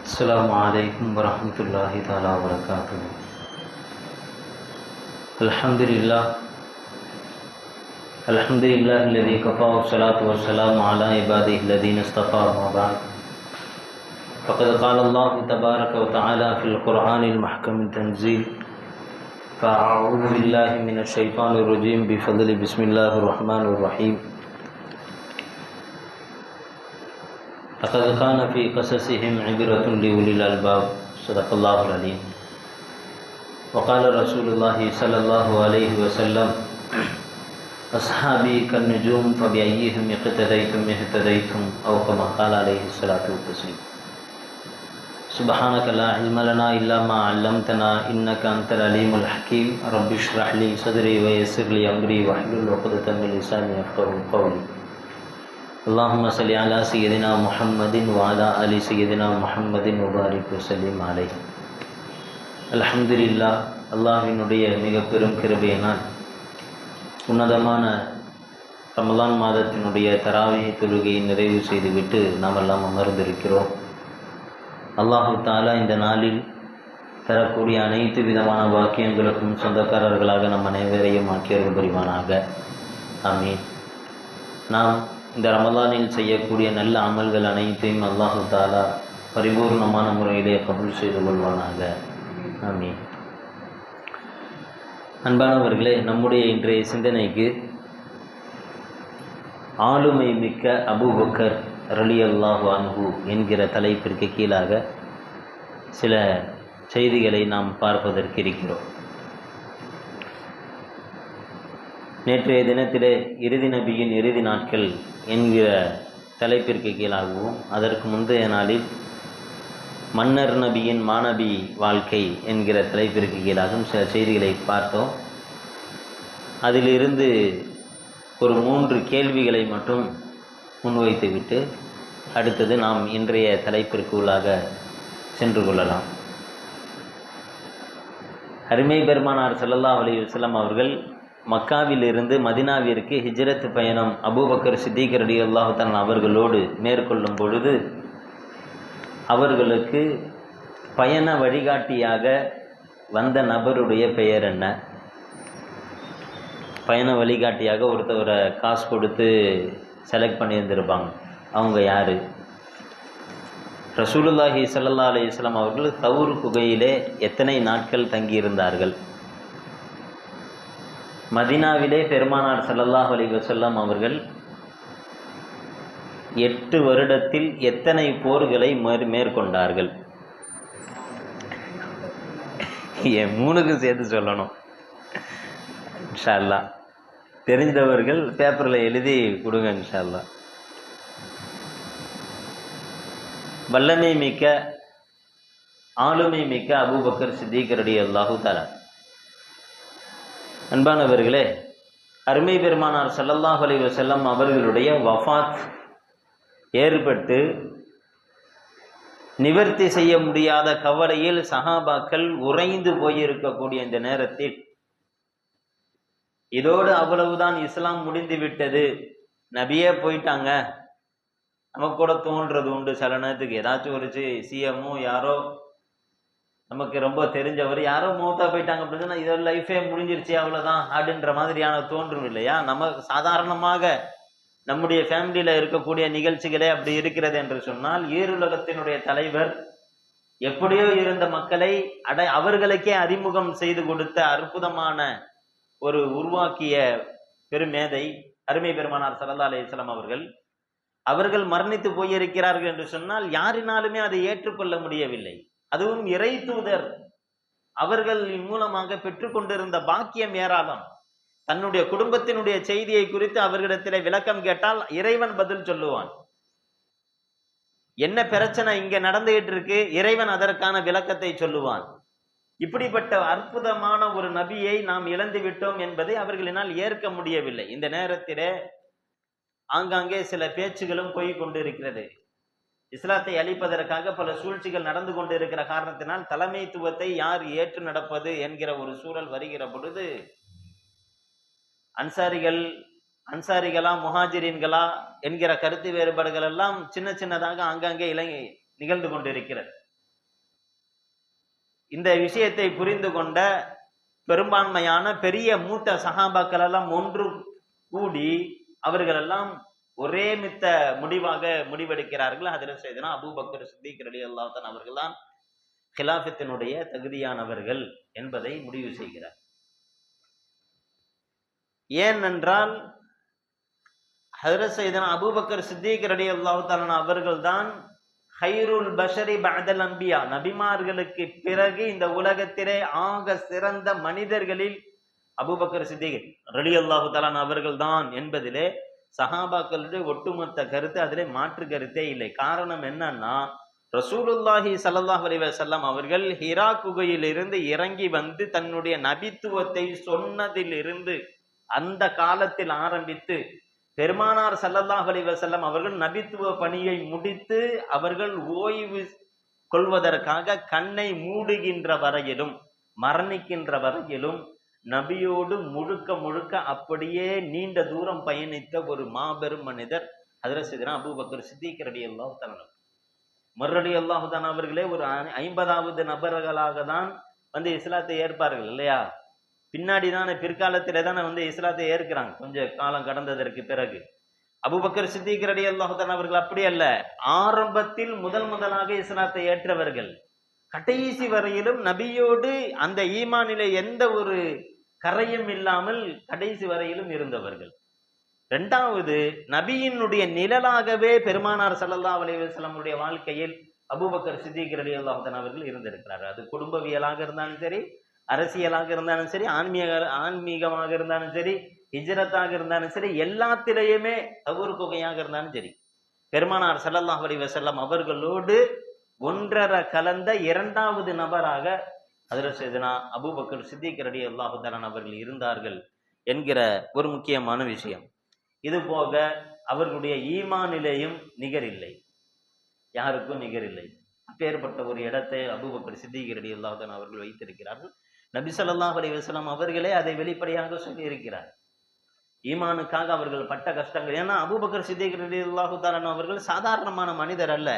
السلام عليكم ورحمة الله تعالى وبركاته. الحمد لله الذي كفى والصلاة والسلام على عباده الذين اصطفى ما بعد. فقد قال الله تبارك وتعالى في القرآن المحكم التنزيل: فأعوذ بالله من الشيطان الرجيم بفضل بسم الله الرحمن الرحيم. لقد كان في قصصهم عبرة لأولي الألباب. صدق الله العليم. وقال رسول الله صلى الله عليه وسلم: أصحابي كالنجوم فبأيهم اقتديتم اهتديتم، أو كما قال عليه الصلاة والسلام. سبحانك لا علم لنا إلا ما علمتنا إنك أنت العليم الحكيم. رب اشرح لي صدري ويسر لي أمري واحلل عقدة من لساني يفقهوا قولي. اللهم صل على سيدنا محمد وعلى آل سيدنا محمد وبارك وسلم عليه. அல்ஹம்துலில்லாஹ். அல்லாஹ்வினுடைய மிக பெரும் கிருபையினால் உன்னதமான ரமலான் மாதத்தினுடைய தராவீஹ் தொழுகையை நிறைவு செய்துவிட்டு நாம் எல்லாம் அமர்ந்திருக்கிறோம். அல்லாஹு தஆலா இந்த நாளில் தரக்கூடிய அனைத்து விதமான வாக்கியங்களுக்கும் சொந்தக்காரர்களாக நம் அனைவரையும் ஆக்கியர்கள் புரிவானாக. ஆமீன். நாம் இந்த ரமலானில் செய்யக்கூடிய நல்ல அமல்கள் அனைத்தையும் அல்லாஹு தஆலா பரிபூர்ணமான முறையிலே கபூல் செய்து கொள்வானாக. ஆமீன். அன்பானவர்களே, நம்முடைய இன்றைய சிந்தனைக்கு ஆளுமை மிக்க அபூபக்கர் ரலியல்லாஹு அன்ஹு என்கிற தலைப்பிற்கு கீழாக சில செய்திகளை நாம் பார்ப்பதற்கு இருக்கிறோம். நேற்றைய தினத்திலே இறுதி நபியின் இறுதி நாட்கள் என்கிற தலைப்பிற்கு கீழாகவும், அதற்கு முந்தைய நாளில் மன்னர் நபியின் மாணவி வாழ்க்கை என்கிற தலைப்பிற்கு கீழாகவும் சில செய்திகளை பார்த்தோம். அதிலிருந்து ஒரு 3 கேள்விகளை மட்டும் முன்வைத்துவிட்டு அடுத்தது நாம் இன்றைய தலைப்பிற்கு உள்ளாக சென்று கொள்ளலாம். அருமை பெருமானார் ஸல்லல்லாஹு அலைஹி வஸல்லம் அவர்கள் மக்காவிலிருந்து மதினாவிற்கு ஹிஜ்ரத் பயணம் அபூபக்கர் சித்திக் ரலியல்லாஹு தஆலா அவர்களோடு மேற்கொள்ளும் பொழுது அவர்களுக்கு பயண வழிகாட்டியாக வந்த நபருடைய பெயர் என்ன? பயண வழிகாட்டியாக ஒருத்தவரை காசு கொடுத்து செலக்ட் பண்ணியிருந்திருப்பாங்க. அவங்க யார்? ரசூலுல்லாஹி ஸல்லல்லாஹு அலைஹி வஸல்லம் அவர்கள் தௌர் குகையிலே எத்தனை நாட்கள் தங்கியிருந்தார்கள்? மதீனாவிலே பெருமானார் ஸல்லல்லாஹு அலைஹி வஸல்லம் அவர்கள் 8 வருடத்தில் எத்தனை போர்களை மேற்கொண்டார்கள்? 3க்கு சேர்த்து சொல்லணும் இன்ஷா அல்லாஹ். தெரிந்தவர்கள் பேப்பரில் எழுதி கொடுங்க இன்ஷா அல்லாஹ். வல்லமை மிக்க ஆளுமை மிக்க அபூபக்கர் சித்திக் ரலியல்லாஹு தஆலா. அன்பானவர்களே, அருமை பெருமானார் ஸல்லல்லாஹு அலைஹி வஸல்லம் அவர்களுடைய வஃபாத் ஏற்பட்டு நிவர்த்தி செய்ய முடியாத கவலையில் சஹாபாக்கள் உறைந்து போயிருக்கக்கூடிய இந்த நேரத்தில் இதோடு அவ்வளவுதான், இஸ்லாம் முடிந்து விட்டது, நபியே போயிட்டாங்க, நமக்கு கூட தோன்றது உண்டு சில நேரத்துக்கு. ஏதாச்சும் ஒரு சிஎம்மோ யாரோ நமக்கு ரொம்ப தெரிஞ்சவர் யாரோ மௌத்தா போயிட்டாங்க அப்படின்னா இதோட லைஃபே முடிஞ்சிருச்சு அவ்வளோதான் அப்படின்ற மாதிரியான தோன்றும் இல்லையா? நம்ம சாதாரணமாக நம்முடைய ஃபேமிலியில் இருக்கக்கூடிய நிகழ்ச்சிகளே அப்படி இருக்கிறது என்று சொன்னால், ஈருலகத்தினுடைய தலைவர் எப்படியோ இருந்த மக்களை அவர்களுக்கே அறிமுகம் செய்து கொடுத்த அற்புதமான ஒரு உருவாக்கிய பெருமேதை அருமை பெருமானார் ஸல்லல்லாஹு அலைஹி வஸல்லம் அவர்கள் மரணித்து போயிருக்கிறார்கள் என்று சொன்னால் யாரினாலுமே அதை ஏற்றுக்கொள்ள முடியவில்லை. அதுவும் இறை தூதர் அவர்கள் மூலமாக பெற்றுக்கொண்டிருந்த பாக்கியம் ஏராளம். தன்னுடைய குடும்பத்தினுடைய செய்தியை குறித்து அவர்களிடத்திலே விளக்கம் கேட்டால் இறைவன் பதில் சொல்லுவான். என்ன பிரச்சனை இங்க நடந்துகிட்டு இருக்கு, இறைவன் அதற்கான விளக்கத்தை சொல்லுவான். இப்படிப்பட்ட அற்புதமான ஒரு நபியை நாம் இழந்து விட்டோம் என்பதை அவர்களினால் ஏற்க முடியவில்லை. இந்த நேரத்திலே ஆங்காங்கே சில பேச்சுகளும் போய் கொண்டிருக்கிறது. இஸ்லாத்தை அழிப்பதற்காக பல சூழ்ச்சிகள் நடந்து கொண்டு இருக்கிற காரணத்தினால் தலைமைத்துவத்தை யார் ஏற்று நடப்பது என்கிற ஒரு சூழல் வருகிற பொழுது அன்சாரிகளா முஹாஜிரின்களா என்கிற கருத்து வேறுபாடுகள் எல்லாம் சின்ன சின்னதாக ஆங்காங்கே நிகழ்ந்து கொண்டிருக்கிறது. இந்த விஷயத்தை புரிந்து கொண்ட பெரும்பான்மையான பெரிய மூத்த சஹாபாக்கள் எல்லாம் ஒன்று கூடி அவர்கள் எல்லாம் ஒரே மித்த முடிவெடுக்கிறார்கள். ஹஜ்ரத் சையதுனா அபூபக்கர் சித்திக் ரலியல்லாஹு தஆலா அவர்கள் தான் கிலாஃபத்தினுடைய தகுதியானவர்கள் என்பதை முடிவு செய்கிறார். ஏனென்றால் ஹஜ்ரத் சையதுனா அபூபக்கர் சித்திக் ரலியல்லாஹு தஆலா அவர்கள் தான் ஹைருல் பஷரி பஅதல் அன்பியா, நபிமார்களுக்கு பிறகு இந்த உலகத்திலே ஆக சிறந்த மனிதர்களில் அபூபக்கர் சித்திக் ரலியல்லாஹு தஆலா அவர்கள் தான் என்பதிலே சஹாபாக்களுடைய ஒட்டுமொத்த கருத்து, அதிலே மாற்று கருத்தே இல்லை. காரணம் என்னன்னா, ரசூலுல்லாஹி ஸல்லல்லாஹு அலைஹி வஸல்லம் அவர்கள் ஹிரா குகையிலிருந்து இறங்கி வந்து தன்னுடைய நபித்துவத்தை சொன்னதிலிருந்து அந்த காலத்தில் ஆரம்பித்து பெருமானார் ஸல்லல்லாஹு அலைஹி வஸல்லம் அவர்கள் நபித்துவ பணியை முடித்து அவர்கள் ஓய்வு கொள்வதற்காக கண்ணை மூடுகின்ற வரையிலும் மரணிக்கின்ற வரையிலும் நபியோடு முழுக்க முழுக்க அப்படியே நீண்ட தூரம் பயணித்த ஒரு மாபெரும் மனிதர் ஹஜ்ரத் சையதுனா அபூபக்கர் சித்திக் ரலியல்லாஹு தஆலா. உமர் ரலியல்லாஹு தஆலா அவர்களே ஒரு 50வது நபர்களாக தான் வந்து இஸ்லாத்தை ஏற்பார்கள் இல்லையா? பின்னாடி தானே, பிற்காலத்திலே தானே வந்து இஸ்லாத்தை ஏற்கிறாங்க, கொஞ்சம் காலம் கடந்ததற்கு பிறகு. அபூபக்கர் சித்திக் ரலியல்லாஹு தஆலா அவர்கள் அப்படி அல்ல, ஆரம்பத்தில் முதலாக இஸ்லாத்தை ஏற்றவர்கள், கடைசி வரையிலும் நபியோடு அந்த ஈமானிலே எந்த ஒரு கரையும் இல்லாமல் கடைசி வரையிலும் இருந்தவர்கள். இரண்டாவது, நபியினுடைய நிழலாகவே பெருமானார் ஸல்லல்லாஹு அலைஹி வஸல்லம் வாழ்க்கையில் அபூபக்கர் சித்திக் ரலியல்லாஹு தஆலா அவர்கள் இருந்திருக்கிறார்கள். அது குடும்பவியலாக இருந்தாலும் சரி, அரசியலாக இருந்தாலும் சரி, ஆன்மீகமாக இருந்தாலும் சரி, ஹிஜ்ரத்தாக இருந்தாலும் சரி, எல்லாத்திலேயுமே தவறு குகையாக இருந்தாலும் சரி, பெருமானார் ஸல்லல்லாஹு அலைஹி வஸல்லம் அவர்களோடு ஒன்றரை கலந்த இரண்டாவது நபராக ஹஜ்ரத் சையதுனா அபூபக்கர் சித்திக் ரலியல்லாஹு தஆலா அவர்கள் இருந்தார்கள் என்கிற ஒரு முக்கியமான விஷயம். இது போக அவர்களுடைய ஈமானிலேயும் நிகரில்லை, யாருக்கும் நிகரில்லை. அப்பேற்பட்ட ஒரு இடத்தை அபூபக்கர் சித்திக் ரலியல்லாஹு தஆலா அவர்கள் வைத்திருக்கிறார்கள். நபி ஸல்லல்லாஹு அலைஹி வஸல்லம் அவர்களே அதை வெளிப்படையாக சொல்லி இருக்கிறார். ஈமானுக்காக அவர்கள் பட்ட கஷ்டங்கள், ஏன்னா அபூபக்கர் சித்திக் ரலியல்லாஹு தஆலா அவர்கள் சாதாரணமான மனிதர் அல்ல,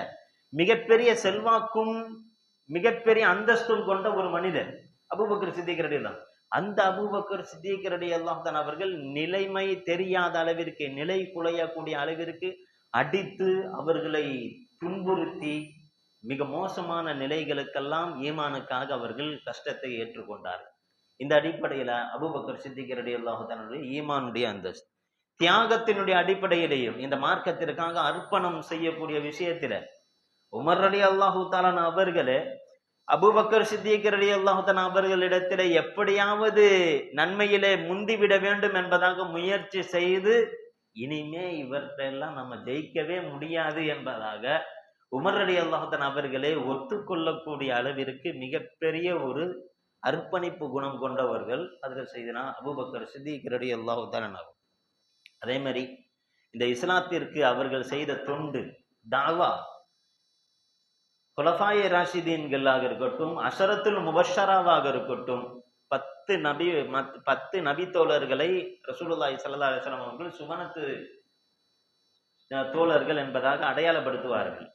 மிகப்பெரிய செல்வாக்கும் மிகப்பெரிய அந்தஸ்தும் கொண்ட ஒரு மனிதர் அபூபக்கர் சித்திக் ரலியல்லாஹு. அந்த அபூபக்கர் சித்திக் ரலியல்லாஹு தஆலா அவர்கள் நிலைமை தெரியாத அளவிற்கு, நிலை குலையக்கூடிய அளவிற்கு அடித்து அவர்களை துன்புறுத்தி மிக மோசமான நிலைகளுக்கெல்லாம் ஈமானுக்காக அவர்கள் கஷ்டத்தை ஏற்றுக்கொண்டார்கள். இந்த அடிப்படையில அபூபக்கர் சித்திக் ரலியல்லாஹு தஆலா ஈமானுடைய அந்தஸ்து, தியாகத்தினுடைய அடிப்படையிலேயும் இந்த மார்க்கத்திற்காக அர்ப்பணம் செய்யக்கூடிய விஷயத்தில உமர் ரலியல்லாஹு தஆலா அவர்களே அபூபக்கர் சித்திக் ரலியல்லாஹு தஆலா அவர்களிடத்திலே எப்படியாவது நன்மையிலே முந்திவிட வேண்டும் என்பதாக முயற்சி செய்து, இனிமே இவற்றெல்லாம் நம்ம ஜெயிக்கவே முடியாது என்பதாக உமர் ரலியல்லாஹு தஆலா அவர்களே ஒத்துக்கொள்ளக்கூடிய அளவிற்கு மிகப்பெரிய ஒரு அர்ப்பணிப்பு குணம் கொண்டவர்கள் ஹஜ்ரத் சையதுனா அபூபக்கர் சித்திக் ரலியல்லாஹு தஆலா. அதே மாதிரி இந்த இஸ்லாத்திற்கு அவர்கள் செய்த தொண்டு, தாவா, குலஃபாயே ராஷிதீன்களாக இருக்கட்டும், அஷரத்துல் முபஷ்ஷராவாக இருக்கட்டும், 10 நபி தோழர்களை ரசூலுல்லாஹி ஸல்லல்லாஹு அலைஹி வஸல்லம் அவர்கள் சுவனத்து தோழர்கள் என்பதாக அடையாளப்படுத்துவார்கள்.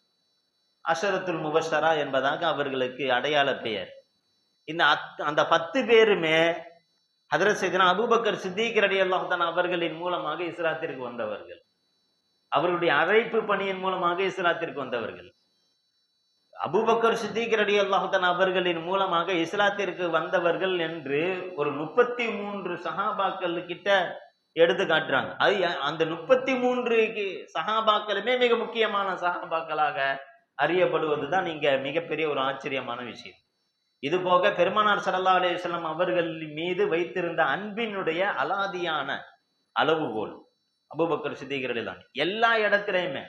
அஷரத்துல் முபஷ்ஷரா என்பதாக அவர்களுக்கு அடையாள பெயர். அந்த 10 பேருமே ஹஜ்ரத் சையதுனா அபூபக்கர் சித்திக் ரலியல்லாஹு தஆலா அவர்களின் மூலமாக இஸ்லாத்திற்கு வந்தவர்கள், அவருடைய அழைப்பு பணியின் மூலமாக இஸ்லாத்திற்கு வந்தவர்கள். அபூபக்கர் சித்திக் ரலியல்லாஹு தஆலா அவர்களின் மூலமாக இஸ்லாத்திற்கு வந்தவர்கள் என்று ஒரு 33 சஹாபாக்கள் கிட்ட எடுத்து காட்டுறாங்க. அது அந்த 33 சஹாபாக்களுமே மிக முக்கியமான சஹாபாக்களாக அறியப்படுவதுதான் இங்க மிகப்பெரிய ஒரு ஆச்சரியமான விஷயம். இது போக பெருமானார் ஸல்லல்லாஹு அலைஹி வஸல்லம் அவர்கள் மீது வைத்திருந்த அன்பினுடைய அலாதியான அளவுகோல் அபூபக்கர் சித்திக் ரலியல்லாஹு எல்லா இடத்திலையுமே,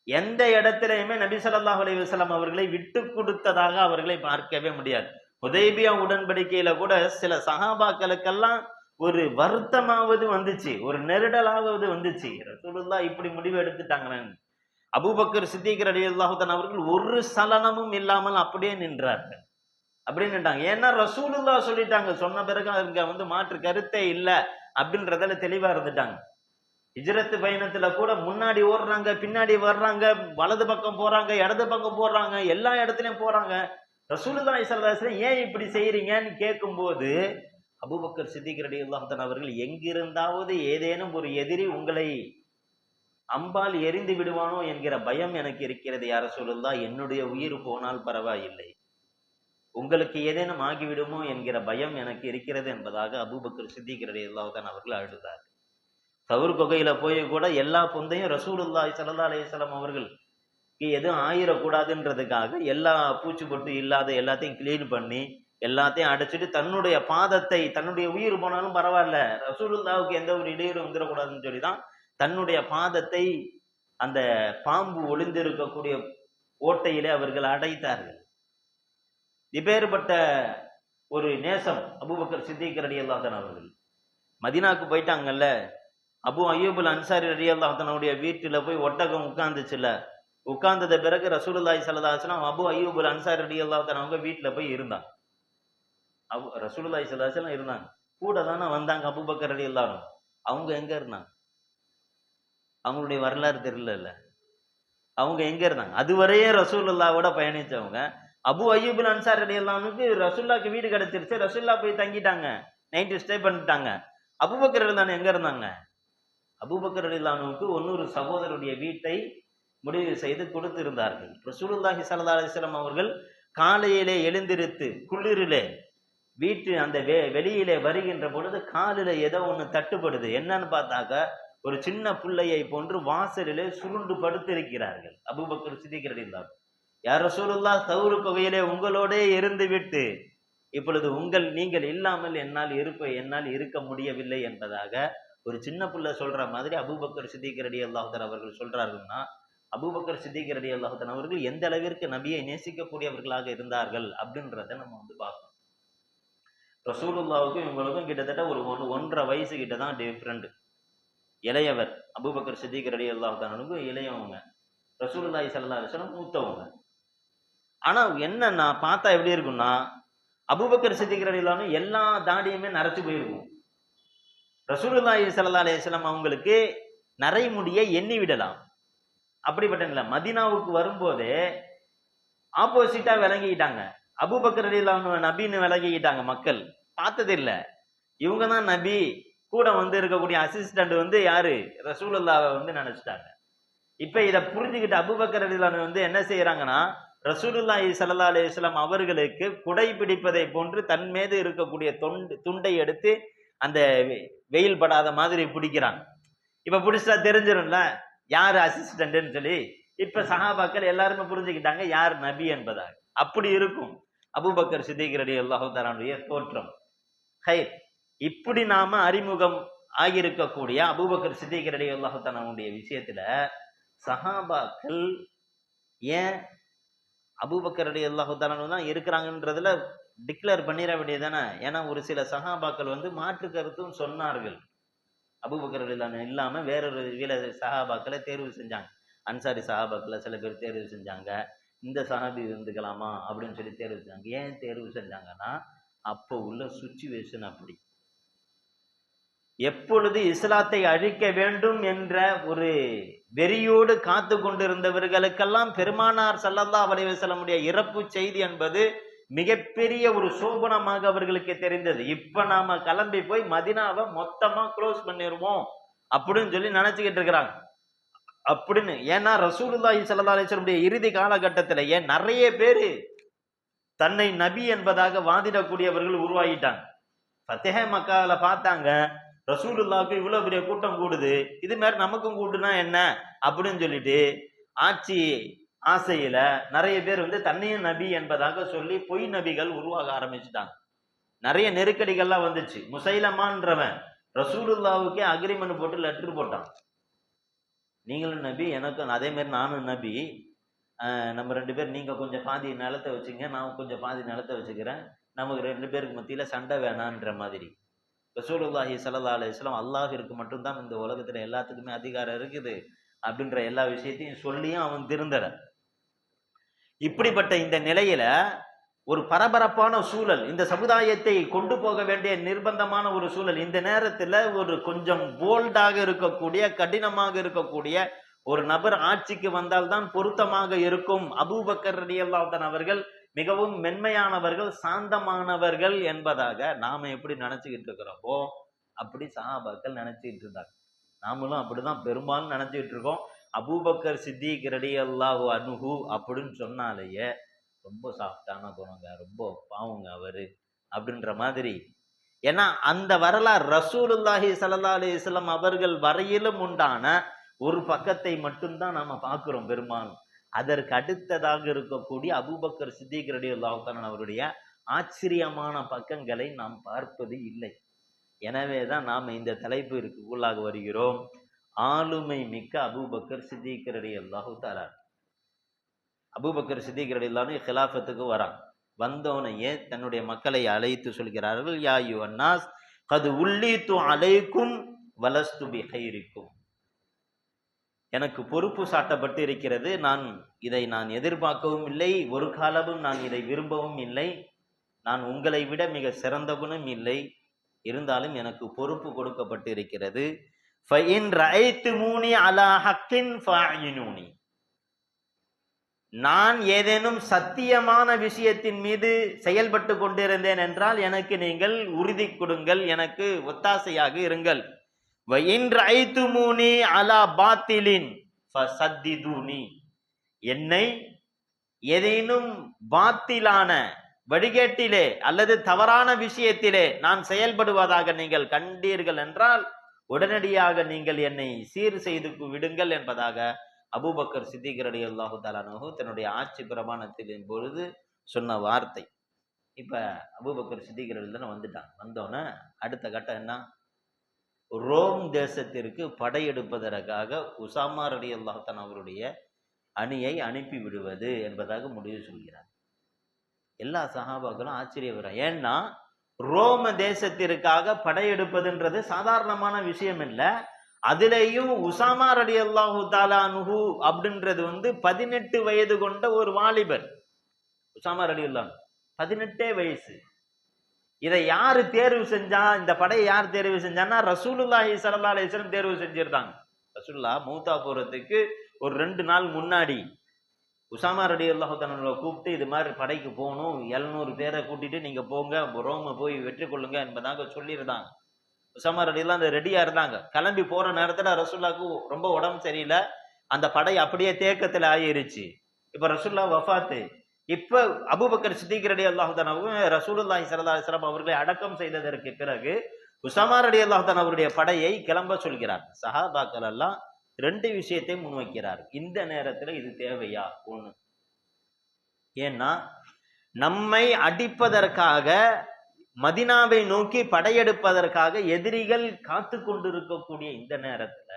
எந்த இடத்திலையுமே நபி ஸல்லல்லாஹு அலைஹி வஸல்லம் அவர்களை விட்டு கொடுத்ததாக அவர்களை பார்க்கவே முடியாது. ஹுதைபியா உடன்படிக்கையில கூட சில சஹாபாக்களுக்கெல்லாம் ஒரு வருத்தமாவது வந்துச்சு, ஒரு நெருடலாவது வந்துச்சு, ரசூலுல்லாஹ் இப்படி முடிவு எடுத்துட்டாங்கன்னு. அபூபக்கர் சித்திக் ரலியல்லாஹு தஆலா அவர்கள் ஒரு சலனமும் இல்லாமல் அப்படியே நின்றார்கள், அப்படியே நின்றாங்க. ஏன்னா ரசூலுல்லாஹ் சொல்லிட்டாங்க, சொன்ன பிறகு அவங்க மாற்று கருத்தே இல்லை அப்படின்றதுல தெளிவா இருந்துட்டாங்க. ஹிஜ்ரத் பயணத்துல கூட முன்னாடி ஓடுறாங்க, பின்னாடி வர்றாங்க, வலது பக்கம் போறாங்க, இடது பக்கம் போடுறாங்க, எல்லா இடத்துலயும் போறாங்க. ரசூலுல்லாஹி ஸல்லல்லாஹு அலைஹி வஸல்லம் ஏன் இப்படி செய்யறீங்கன்னு கேட்கும்போது அபூபக்கர் சித்திக் ரலியல்லாஹு தஆலா அவர்கள் எங்கிருந்தாவது ஏதேனும் ஒரு எதிரி உங்களை அம்பால் எரிந்து விடுவானோ என்கிற பயம் எனக்கு இருக்கிறது யா ரசூலுல்லாஹ், என்னுடைய உயிர் போனால் பரவாயில்லை, உங்களுக்கு ஏதேனும் ஆகிவிடுமோ என்கிற பயம் எனக்கு இருக்கிறது என்பதாக அபூபக்கர் சித்திக் ரலியல்லாஹு தஆலா அவர்கள் அழுதார். தவுர் குகையில போய் கூட எல்லா பொந்தையும் ரசூலுல்லாஹி ஸல்லல்லாஹு அலைஹி வஸல்லம் அவர்கள் எதுவும் ஆயிரக்கூடாதுன்றதுக்காக எல்லா பூச்சி பொட்டு இல்லாத எல்லாத்தையும் கிளீன் பண்ணி எல்லாத்தையும் அடைச்சிட்டு தன்னுடைய பாதத்தை, தன்னுடைய உயிர் போனாலும் பரவாயில்ல, ரசூலுல்லாவுக்கு எந்த ஒரு இடையூறு வந்துடக்கூடாதுன்னு சொல்லிதான் தன்னுடைய பாதத்தை அந்த பாம்பு ஒளிந்திருக்கக்கூடிய ஓட்டையிலே அவர்கள் அடைத்தார்கள். இப்பேற்பட்ட ஒரு நேசம் அபூபக்கர் சித்திக் ரலியல்லாஹு தஆலா அவர்கள். மதீனாவுக்கு போயிட்டாங்கல்ல, அபு அய்யூபுல் அன்சாரி ரலியல்லாஹு தஆலாவுடைய வீட்டுல போய் ஒட்டகம் உட்கார்ந்துச்சுல, உட்கார்ந்தத பிறகு ரசூலுல்லாஹி ஸல்லல்லாஹு அலைஹி வஸல்லம் அபு அய்யூபுல் அன்சாரி ரலியல்லாஹு தஆலா அவங்க வீட்டுல போய் இருந்தாங்க. ரசூலுல்லாஹி ஸல்லல்லாஹு அலைஹி வஸல்லம் இருந்தாங்க, கூட தானே வந்தாங்க அபூபக்கர் ரலியல்லாஹு அன்ஹு. அவங்க எங்க இருந்தாங்க? அவங்களுடைய வரலாறு தெரியல. அவங்க எங்க இருந்தாங்க? அதுவரையே ரசூலுல்லாவோட பயணிச்சவங்க. அபு அய்யூபுல் அன்சாரி ரலியல்லாஹு அன்ஹுக்கு ரசூலுல்லாஹ்க்கு வீடு கிடைச்சிருச்சு, ரசூலுல்லாஹ் போய் தங்கிட்டாங்க, நைட்டு ஸ்டே பண்ணிட்டாங்க. அபூபக்கர் ரலியல்லாஹு எங்க இருந்தாங்க? அபூபக்கர் ரலியல்லாஹு அன்ஹுக்கு இன்னொரு சகோதரருடைய வீட்டை முடிவு செய்து கொடுத்திருந்தார்கள். ரசூலுல்லாஹி ஸல்லல்லாஹு அலைஹி வஸல்லம் அவர்கள் காலையிலே எழுந்திருத்து குளிரிலே வீட்டு அந்த வெளியிலே வருகின்ற பொழுது காலில ஏதோ ஒண்ணு தட்டுப்படுது. என்னன்னு பார்த்தாக்க ஒரு சின்ன பிள்ளையை போன்று வாசலிலே சுருண்டு படுத்திருக்கிறார்கள். அபூபக்கர் சித்திக் ரலியல்லாஹு, யா ரசூலுல்லாஹ், தவுர் குகையிலே உங்களோடே இருந்து விட்டு இப்பொழுது நீங்கள் இல்லாமல் என்னால் இருக்க முடியவில்லை என்பதாக ஒரு சின்ன பிள்ளை சொல்ற மாதிரி அபூபக்கர் சித்திக் ரலியல்லாஹு தஆலா அவர்கள் சொல்றாருன்னா, அபூபக்கர் சித்திக் ரலியல்லாஹு தஆலா அவர்கள் எந்த அளவிற்கு நபியை நேசிக்கக்கூடியவர்களாக இருந்தார்கள் அப்படின்றத நம்ம பார்க்கணும். ரசூலுல்லாவுக்கும் இவங்களுக்கும் கிட்டத்தட்ட ஒரு 1.5 வயசு கிட்ட தான் டிஃபரெண்ட். இளையவர் அபூபக்கர் சித்திக் ரலியல்லாஹு தஆலாவுக்கு இளையவங்க, ரசூலுல்லாஹி ஸல்லல்லாஹு அலைஹி வஸல்லம் மூத்தவங்க. ஆனா என்னன்னா பார்த்தா எப்படி இருக்கும்னா, அபூபக்கர் சித்திக் ரலியல்லாஹு அன்ஹு எல்லா தாடியுமே நரைச்சு போயிருக்கும். ரசூலுல்லாஹி ஸல்லல்லாஹு அலைஹி வஸல்லம் அவங்களுக்கு நரைமுடியை எண்ணி விடலாம். அப்படிப்பட்ட நிலை. மதீனாவுக்கு வரும்போதே ஆப்போசிட்டா விளங்கிக்கிட்டாங்க. அபூபக்கர் ரலியல்லாஹு அன்ஹு நபின்னு விளங்கிக்கிட்டாங்க. மக்கள் பார்த்தது இல்ல, இவங்க தான் நபி. கூட இருக்கக்கூடிய அசிஸ்டன்ட் யாரு? ரசூலுல்லாஹ்வை நினைச்சிட்டாங்க. இப்ப இத புரிஞ்சுக்கிட்டு அபூபக்கர் ரலியல்லாஹு அன்ஹு என்ன செய்யறாங்கன்னா, ரசூலுல்லாஹி ஸல்லல்லாஹு அலைஹி வஸல்லம் அவர்களுக்கு குடை பிடிப்பதை போன்று தன் மீது இருக்கக்கூடிய துண்டை எடுத்து அந்த வெயில் படாத மாதிரி பிடிக்கிறாங்க. இப்ப பிடிச்சா தெரிஞ்சிடும்ல யாரு அசிஸ்டன்ட்னு சொல்லி. இப்ப சஹாபாக்கள் எல்லாருமே புரிஞ்சுக்கிட்டாங்க யார் நபி என்பதாக. அப்படி இருக்கும் அபூபக்கர் சித்திக் ரலியல்லாஹு தஆலாவுடைய தோற்றம். ஹைர், இப்படி நாம அறிமுகம் ஆகியிருக்கக்கூடிய அபூபக்கர் சித்திக் ரலியல்லாஹு தஆலாவுடைய விஷயத்துல சஹாபாக்கள் ஏன் அபூபக்கர் ரலியல்லாஹு தஆலா தான் இருக்கிறாங்கன்றதுல டிக்ளேர் பண்ணிட வேண்டியதானே. ஏன்னா ஒரு சில சஹாபாக்கள் மாற்று கருத்தும் சொன்னார்கள். அபூபக்கர் ரலியல்லாஹு அன்ஹு இல்லாம வேறொரு சஹாபாக்களை தேர்வு செஞ்சாங்க. அன்சாரி சஹாபாக்களை சில பேர் தேர்வு செஞ்சாங்க. இந்த சஹாபி இருந்துக்கலாமா அப்படின்னு சொல்லி தேர்வு செஞ்சாங்க. ஏன் தேர்வு செஞ்சாங்கன்னா, அப்போ உள்ள சுச்சுவேஷன் அப்படி. எப்பொழுது இஸ்லாத்தை அழிக்க வேண்டும் என்ற ஒரு வெறியோடு காத்து கொண்டிருந்தவர்களுக்கெல்லாம் பெருமானார் ஸல்லல்லாஹு அலைஹி வஸல்லமுடைய இறப்பு செய்தி என்பது மிகப்பெரிய ஒரு சோபனமாக அவர்களுக்கு தெரிந்தது. இப்ப நாம கிளம்பி போய் மதீனாவை மொத்தமா க்ளோஸ் பண்ணிடுவோம் அப்படின்னு சொல்லி நினைச்சுக்கிட்டு இருக்கிறாங்க. அப்படின்னு ஏன்னா ரசூலுல்லாஹி ஸல்லல்லாஹு அலைஹி வஸல்லம் இறுதி காலகட்டத்திலேயே நிறைய பேரு தன்னை நபி என்பதாக வாதிடக்கூடியவர்கள் உருவாகிட்டாங்க. ஃபத்ஹே மக்கால பார்த்தாங்க, ரசூலுல்லாஹ்க்கு இவ்வளவு பெரிய கூட்டம் கூடுது, இது மாதிரி நமக்கும் கூட்டுனா என்ன அப்படின்னு சொல்லிட்டு ஆட்சி ஆசையில நிறைய பேர் தன்னையும் நபி என்பதாக சொல்லி பொய் நபிகள் உருவாக ஆரம்பிச்சுட்டாங்க. நிறைய நெருக்கடிகள்லாம் வந்துச்சு. முசைலமான்றவன் ரசூலுல்லாவுக்கே அக்ரிமெண்ட் போட்டு லெட்டர் போட்டான், நீங்களும் நபி, எனக்கும் அதே மாதிரி நானும் நபி, நம்ம 2 பேர், நீங்க கொஞ்சம் பாதி நிலத்தை வச்சுங்க, நான் கொஞ்சம் பாதி நிலத்தை வச்சுக்கிறேன், நமக்கு 2 பேருக்கு மத்தியில சண்டை வேணான்ற மாதிரி. ரசூலுல்லாஹி ஸல்லல்லாஹு அலைஹி வஸல்லம் அல்லாஹ்விற்கு மட்டும்தான் இந்த உலகத்துல எல்லாத்துக்குமே அதிகாரம் இருக்குது அப்படின்ற எல்லா விஷயத்தையும் சொல்லியும் அவன் திருந்தல. இப்படிப்பட்ட இந்த நிலையில ஒரு பரபரப்பான சூழல், இந்த சமுதாயத்தை கொண்டு போக வேண்டிய நிர்பந்தமான ஒரு சூழல். இந்த நேரத்துல ஒரு கொஞ்சம் போல்டாக இருக்கக்கூடிய, கடினமாக இருக்கக்கூடிய ஒரு நபர் ஆட்சிக்கு வந்தால்தான் பொருத்தமாக இருக்கும். அபூபக்கர் ரலியல்லாஹு அன்ஹு அவர்கள் மிகவும் மென்மையானவர்கள், சாந்தமானவர்கள் என்பதாக நாம எப்படி நினைச்சுக்கிட்டு இருக்கிறோமோ அப்படி சஹாபாக்கள் நினைச்சுக்கிட்டு இருந்தாங்க. நாமளும் அப்படிதான் பெரும்பாலும் நினைச்சுக்கிட்டு இருக்கோம். அபூபக்கர் சித்திக் ரலியல்லாஹு அன்ஹு அப்படின்னு சொன்னாலேயே ரொம்ப சாஃப்டான குணங்க, ரொம்ப பாவங்க அவரு அப்படின்ற மாதிரி. ஏன்னா அந்த வரலாறு ரசூலுல்லாஹி ஸல்லல்லாஹு அலைஹி வஸல்லம் அவர்கள் வரையிலும் உண்டான ஒரு பக்கத்தை மட்டும்தான் நாம பார்க்கிறோம் பெரும்பாலும். அதற்கு அடுத்ததாக இருக்கக்கூடிய அபூபக்கர் சித்திக் ரலியல்லாஹு தஆலா அவருடைய ஆச்சரியமான பக்கங்களை நாம் பார்ப்பது இல்லை. எனவேதான் நாம இந்த தலைப்பிற்கு உள்ளாக வருகிறோம். ஆளுமை மிக்க அபூபக்கர் சித்திக் ரலியல்லாஹு தஆலா. அபூபக்கர் சித்திக் ரலியல்லாஹு அன்ஹு கிலாஃபத்துக்கு வரான். வந்தோனையே தன்னுடைய மக்களை அழைத்து சொல்கிறார்கள், யா அய்யுஹன்னாஸ் கத் உல்லீது அலைக்கும் வலஸ்து பிகைரிக்கும். எனக்கு பொறுப்பு சாட்டப்பட்டு இருக்கிறது. இதை நான் எதிர்பார்க்கவும் இல்லை, ஒரு காலமும் நான் இதை விரும்பவும் இல்லை. நான் உங்களை விட மிக சிறந்தவனும் இல்லை. இருந்தாலும் எனக்கு பொறுப்பு கொடுக்கப்பட்டு இருக்கிறது. ஃபஇன் ரஅய்துமூனி அலா ஹக்கின் ஃபஅயினூனி. நான் ஏதேனும் சத்தியமான விஷயத்தின் மீது செயல்பட்டு கொண்டிருந்தேன் என்றால் எனக்கு நீங்கள் உறுதி கொடுங்கள், எனக்கு ஒத்தாசையாக இருங்கள். வஇன் ரஅய்துமூனி அலா பாத்திலின் ஃபஸத்திதுனி. என்னை ஏதேனும் பாத்திலான வழிகேட்டிலே அல்லது தவறான விஷயத்திலே நான் செயல்படுவதாக நீங்கள் கண்டீர்கள் என்றால் உடனடியாக நீங்கள் என்னை சீர் செய்து விடுங்கள் என்பதாக அபூபக்கர் சித்திக் ரலியல்லாஹு தஆலா அன்ஹு தன்னுடைய ஆட்சி பிரமாணத்தின் பொழுது சொன்ன வார்த்தை. இப்ப அபூபக்கர் சித்திக் ரலியல்லாஹு வந்துட்டாங்க. வந்தோன்னே அடுத்த கட்டம் என்ன? ரோம் தேசத்திற்கு படையெடுப்பதற்காக உசாமா ரலியல்லாஹு தஆலா அவருடைய அணியை அனுப்பி விடுவது என்பதாக முடிவு சொல்கிறார். எல்லா சஹாபாக்களும் ஆச்சரியப்படுறாங்க. ஏன்னா ரோம தேசத்திற்காக படையெடுப்பதுன்றது சாதாரணமான விஷயம் இல்லை. அதுலேயும் உசாமா ரலியல்லாஹு தஆலா அன்ஹு அப்படின்றது 18 வயது கொண்ட ஒரு வாலிபர். உசாமா ரலியல்லாஹு 18 வயசு. இதை யாரு தேர்வு செஞ்சா? இந்த படையை யார் தேர்வு செஞ்சான்னா ரசூலுல்லாஹி ஸல்லல்லாஹு அலைஹி வஸல்லம் தேர்வு செஞ்சிருந்தாங்க. ரசூலுல்லாஹ் மௌத்தா போறதுக்கு ஒரு 2 நாள் முன்னாடி உசாமா ரலியல்லாஹு தஆலா கூப்பிட்டு இது மாதிரி படைக்கு போகணும், 700 பேரை கூட்டிட்டு நீங்க போங்க, ரோம போய் வெற்றி கொள்ளுங்க என்பதாக சொல்லியிருந்தாங்க. உசாமா ரலியல்லாஹு அந்த ரெடியா இருந்தாங்க. கிளம்பி போற நேரத்துல ரசூலுல்லாஹ்க்கு ரொம்ப உடம்பு சரியில்லை. அந்த படை அப்படியே தேக்கத்துல ஆயிருச்சு. இப்ப ரசூலுல்லாஹ் வஃபாத்து. இப்ப அபூபக்கர் சித்திக் ரலியல்லாஹு தஆலா ரசூலுல்லாஹி ஸல்லல்லாஹு அலைஹி வஸல்லம் அவர்களை அடக்கம் செய்ததற்கு பிறகு உசாமா ரலியல்லாஹு தஆலா அவருடைய படையை கிளம்ப சொல்கிறார். சஹாபாக்கள் எல்லாம் 2 விஷயத்தை முன்வைக்கிறார். இந்த நேரத்துல இது தேவையா? ஒண்ணு, ஏன்னா நம்மை அடிப்பதற்காக மதினாவை நோக்கி படையெடுப்பதற்காக எதிரிகள் காத்து கொண்டிருக்கக்கூடிய இந்த நேரத்துல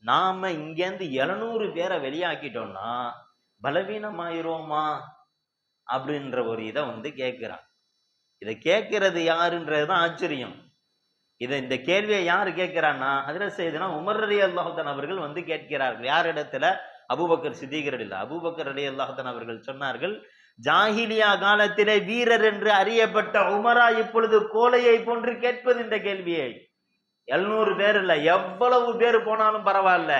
நாம இங்கேருந்து 700 பேரை வெளியாக்கிட்டோம்னா பலவீனமாயிருவோமா அப்படின்ற ஒரு இதை கேட்கிறான். இதை கேட்கிறது யாருன்றதுதான் ஆச்சரியம். இந்த கேள்வியை யாரு கேட்கிறான்னா ஹஜ்ரத் சையதுனா உமர் ரலியல்லாஹு தஆலா அவர்கள் கேட்கிறார்கள். யார் இடத்துல? அபூபக்கர் சித்திக் ரலியல்லாஹு. அபூபக்கர் ரலியல்லாஹு தஆலா அவர்கள் சொன்னார்கள், ஜாஹிலியா காலத்திலே வீரர் என்று அறியப்பட்ட உமரா இப்பொழுது கோலையை போன்று கேட்பது இந்த கேள்வியை. 700 பேர் இல்ல, எவ்வளவு பேர் போனாலும் பரவாயில்ல.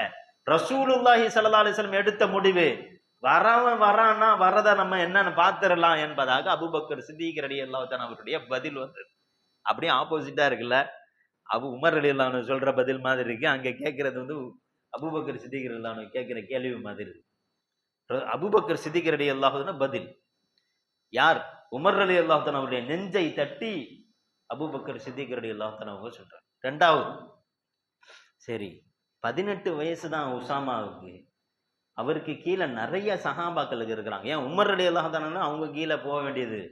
ரசூலுல்லாஹி ஸல்லல்லாஹு அலைஹி வஸல்லம் எடுத்த முடிவு, வரவன் வரான்னா வரத நம்ம என்னன்னு பாத்துரலாம் என்பதாக அபூபக்கர் சித்திக் ரலியல்லாஹு தஆலா அவருடைய பதில் அப்படியே ஆப்போசிட்டா இருக்குல்ல. உமர் ரலியல்லாஹு அன்ஹு சொல்ற பதில் மாதிரி இருக்கு. அங்க கேட்கறது அபூபக்கர் சித்திக் ரலியல்லாஹு அன்ஹு கேட்கிற கேள்வி மாதிரி இருக்கு. அபூபக்கர் சித்திக் ரலியல்லாஹு அன்ஹு பதில் யார்? உமர் ரலியல்லாஹு தஆலா அவருடைய நெஞ்சை தட்டி அபூபக்கர் சித்திக் ரலியல்லாஹு தஆலா அவங்க சொல்றாங்க. ரெண்டாவது, சரி 18 வயசு தான் உசாமாவுக்கு, அவருக்கு கீழே நிறைய சஹாபாக்களுக்கு இருக்கிறாங்க. ஏன் உமர் ரலியல்லாஹு தஆலா அவங்க கீழே போக வேண்டியது?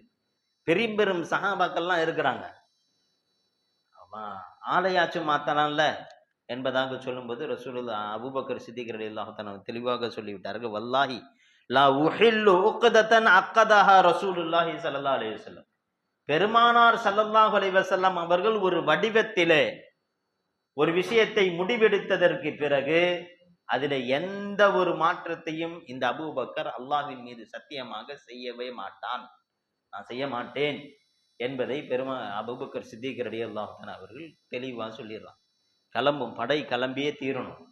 பெரும் பெரும் சஹாபாக்கள்லாம் இருக்கிறாங்க. ஆலையாச்சும் மாத்தலாம்ல என்பதாக சொல்லும்போது ரசூலுல்லாஹ் அபூபக்கர் சித்திக் ரலியல்லாஹு தஆலா தெளிவாக சொல்லிவிட்டார்கள், வல்லாஹி லா உஹில்லு உக்ததன் அக்கதஹா ரசூலுல்லாஹி ஸல்லல்லாஹு அலைஹி வஸல்லம். பெருமானார் ஸல்லல்லாஹு அலைஹி வஸல்லம் அவர்கள் ஒரு வடிவத்திலே ஒரு விஷயத்தை முடிவெடுத்ததற்கு பிறகு அதில் எந்த ஒரு மாற்றத்தையும் இந்த அபூபக்கர் அல்லாஹ்வின் மீது சத்தியமாக செய்யவே மாட்டான், நான் செய்ய மாட்டேன் என்பதை அபூபக்கர் சித்திக் ரலியல்லாஹு தஆலா அவர்கள் தெளிவாக சொல்லிடுறான். படை கிளம்பியே தீரணும்.